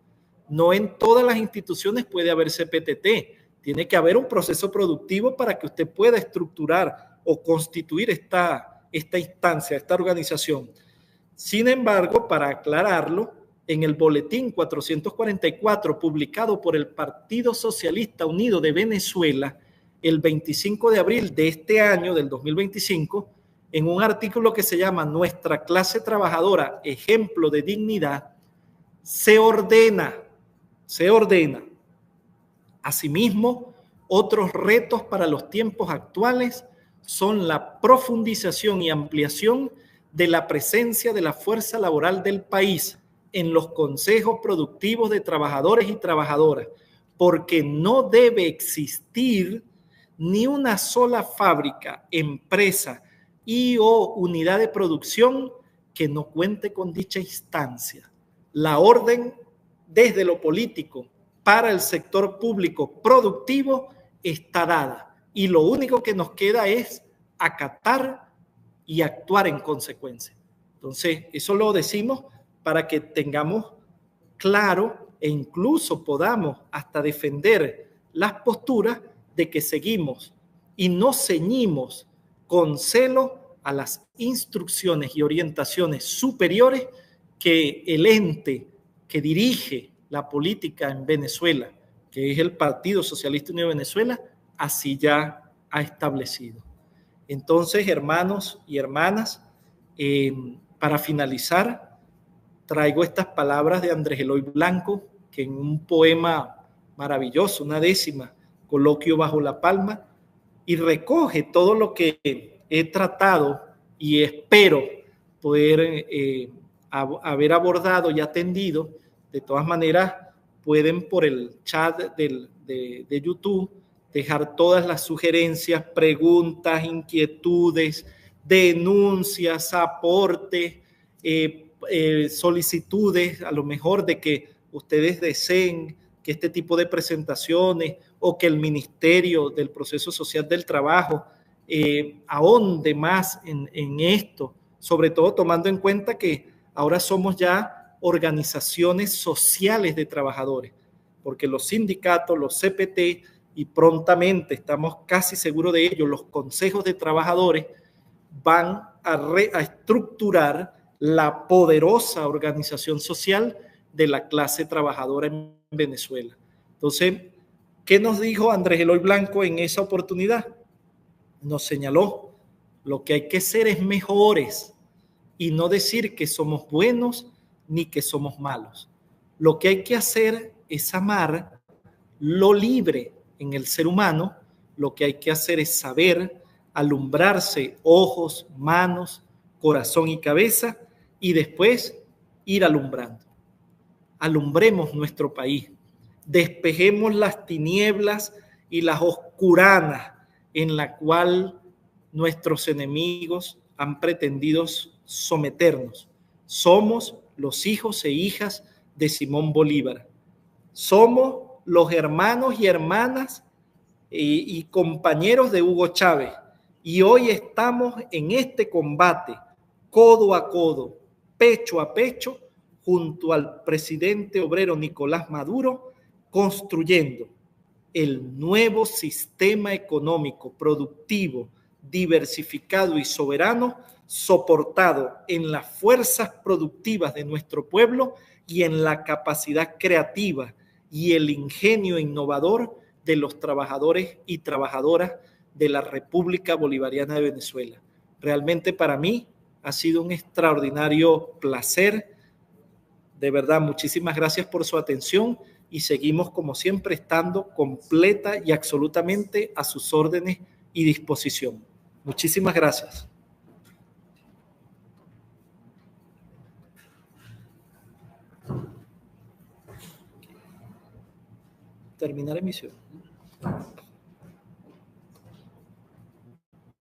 No en todas las instituciones puede haber CPTT. Tiene que haber un proceso productivo para que usted pueda estructurar o constituir esta instancia, esta organización. Sin embargo, para aclararlo, en el boletín 444 publicado por el Partido Socialista Unido de Venezuela el 25 de abril de este año, del 2025, en un artículo que se llama Nuestra clase trabajadora, ejemplo de dignidad, se ordena. Asimismo, otros retos para los tiempos actuales son la profundización y ampliación de la presencia de la fuerza laboral del país en los consejos productivos de trabajadores y trabajadoras, porque no debe existir ni una sola fábrica, empresa y o unidad de producción que no cuente con dicha instancia. La orden desde lo político para el sector público productivo está dada y lo único que nos queda es acatar y actuar en consecuencia. Entonces, eso lo decimos para que tengamos claro e incluso podamos hasta defender las posturas de que seguimos y nos ceñimos con celo a las instrucciones y orientaciones superiores que el ente que dirige la política en Venezuela, que es el Partido Socialista Unido de Venezuela, así ya ha establecido. Entonces, hermanos y hermanas, para finalizar, traigo estas palabras de Andrés Eloy Blanco, que en un poema maravilloso, una décima, Coloquio bajo la palma, y recoge todo lo que he tratado y espero poder haber abordado y atendido. De todas maneras, pueden por el chat de YouTube dejar todas las sugerencias, preguntas, inquietudes, denuncias, aportes, solicitudes, a lo mejor de que ustedes deseen que este tipo de presentaciones o que el Ministerio del Proceso Social del Trabajo ahonde más en esto, sobre todo tomando en cuenta que ahora somos ya organizaciones sociales de trabajadores, porque los sindicatos, los CPT y prontamente, estamos casi seguros de ello, los consejos de trabajadores van a estructurar la poderosa organización social de la clase trabajadora en Venezuela. Entonces, ¿qué nos dijo Andrés Eloy Blanco en esa oportunidad? Nos señaló, lo que hay que ser es mejores y no decir que somos buenos ni que somos malos. Lo que hay que hacer es amar lo libre en el ser humano. Lo que hay que hacer es saber alumbrarse ojos, manos, corazón y cabeza y después ir alumbrando. Alumbremos nuestro país, despejemos las tinieblas y las oscuranas en la cual nuestros enemigos han pretendido someternos. Somos los hijos e hijas de Simón Bolívar. Somos los hermanos y hermanas y compañeros de Hugo Chávez. Y hoy estamos en este combate, codo a codo, pecho a pecho, junto al presidente obrero Nicolás Maduro, construyendo el nuevo sistema económico, productivo, diversificado y soberano, soportado en las fuerzas productivas de nuestro pueblo y en la capacidad creativa y el ingenio innovador de los trabajadores y trabajadoras de la República Bolivariana de Venezuela. Realmente para mí ha sido un extraordinario placer. De verdad, muchísimas gracias por su atención y seguimos como siempre estando completa y absolutamente a sus órdenes y disposición. Muchísimas gracias. Terminar emisión.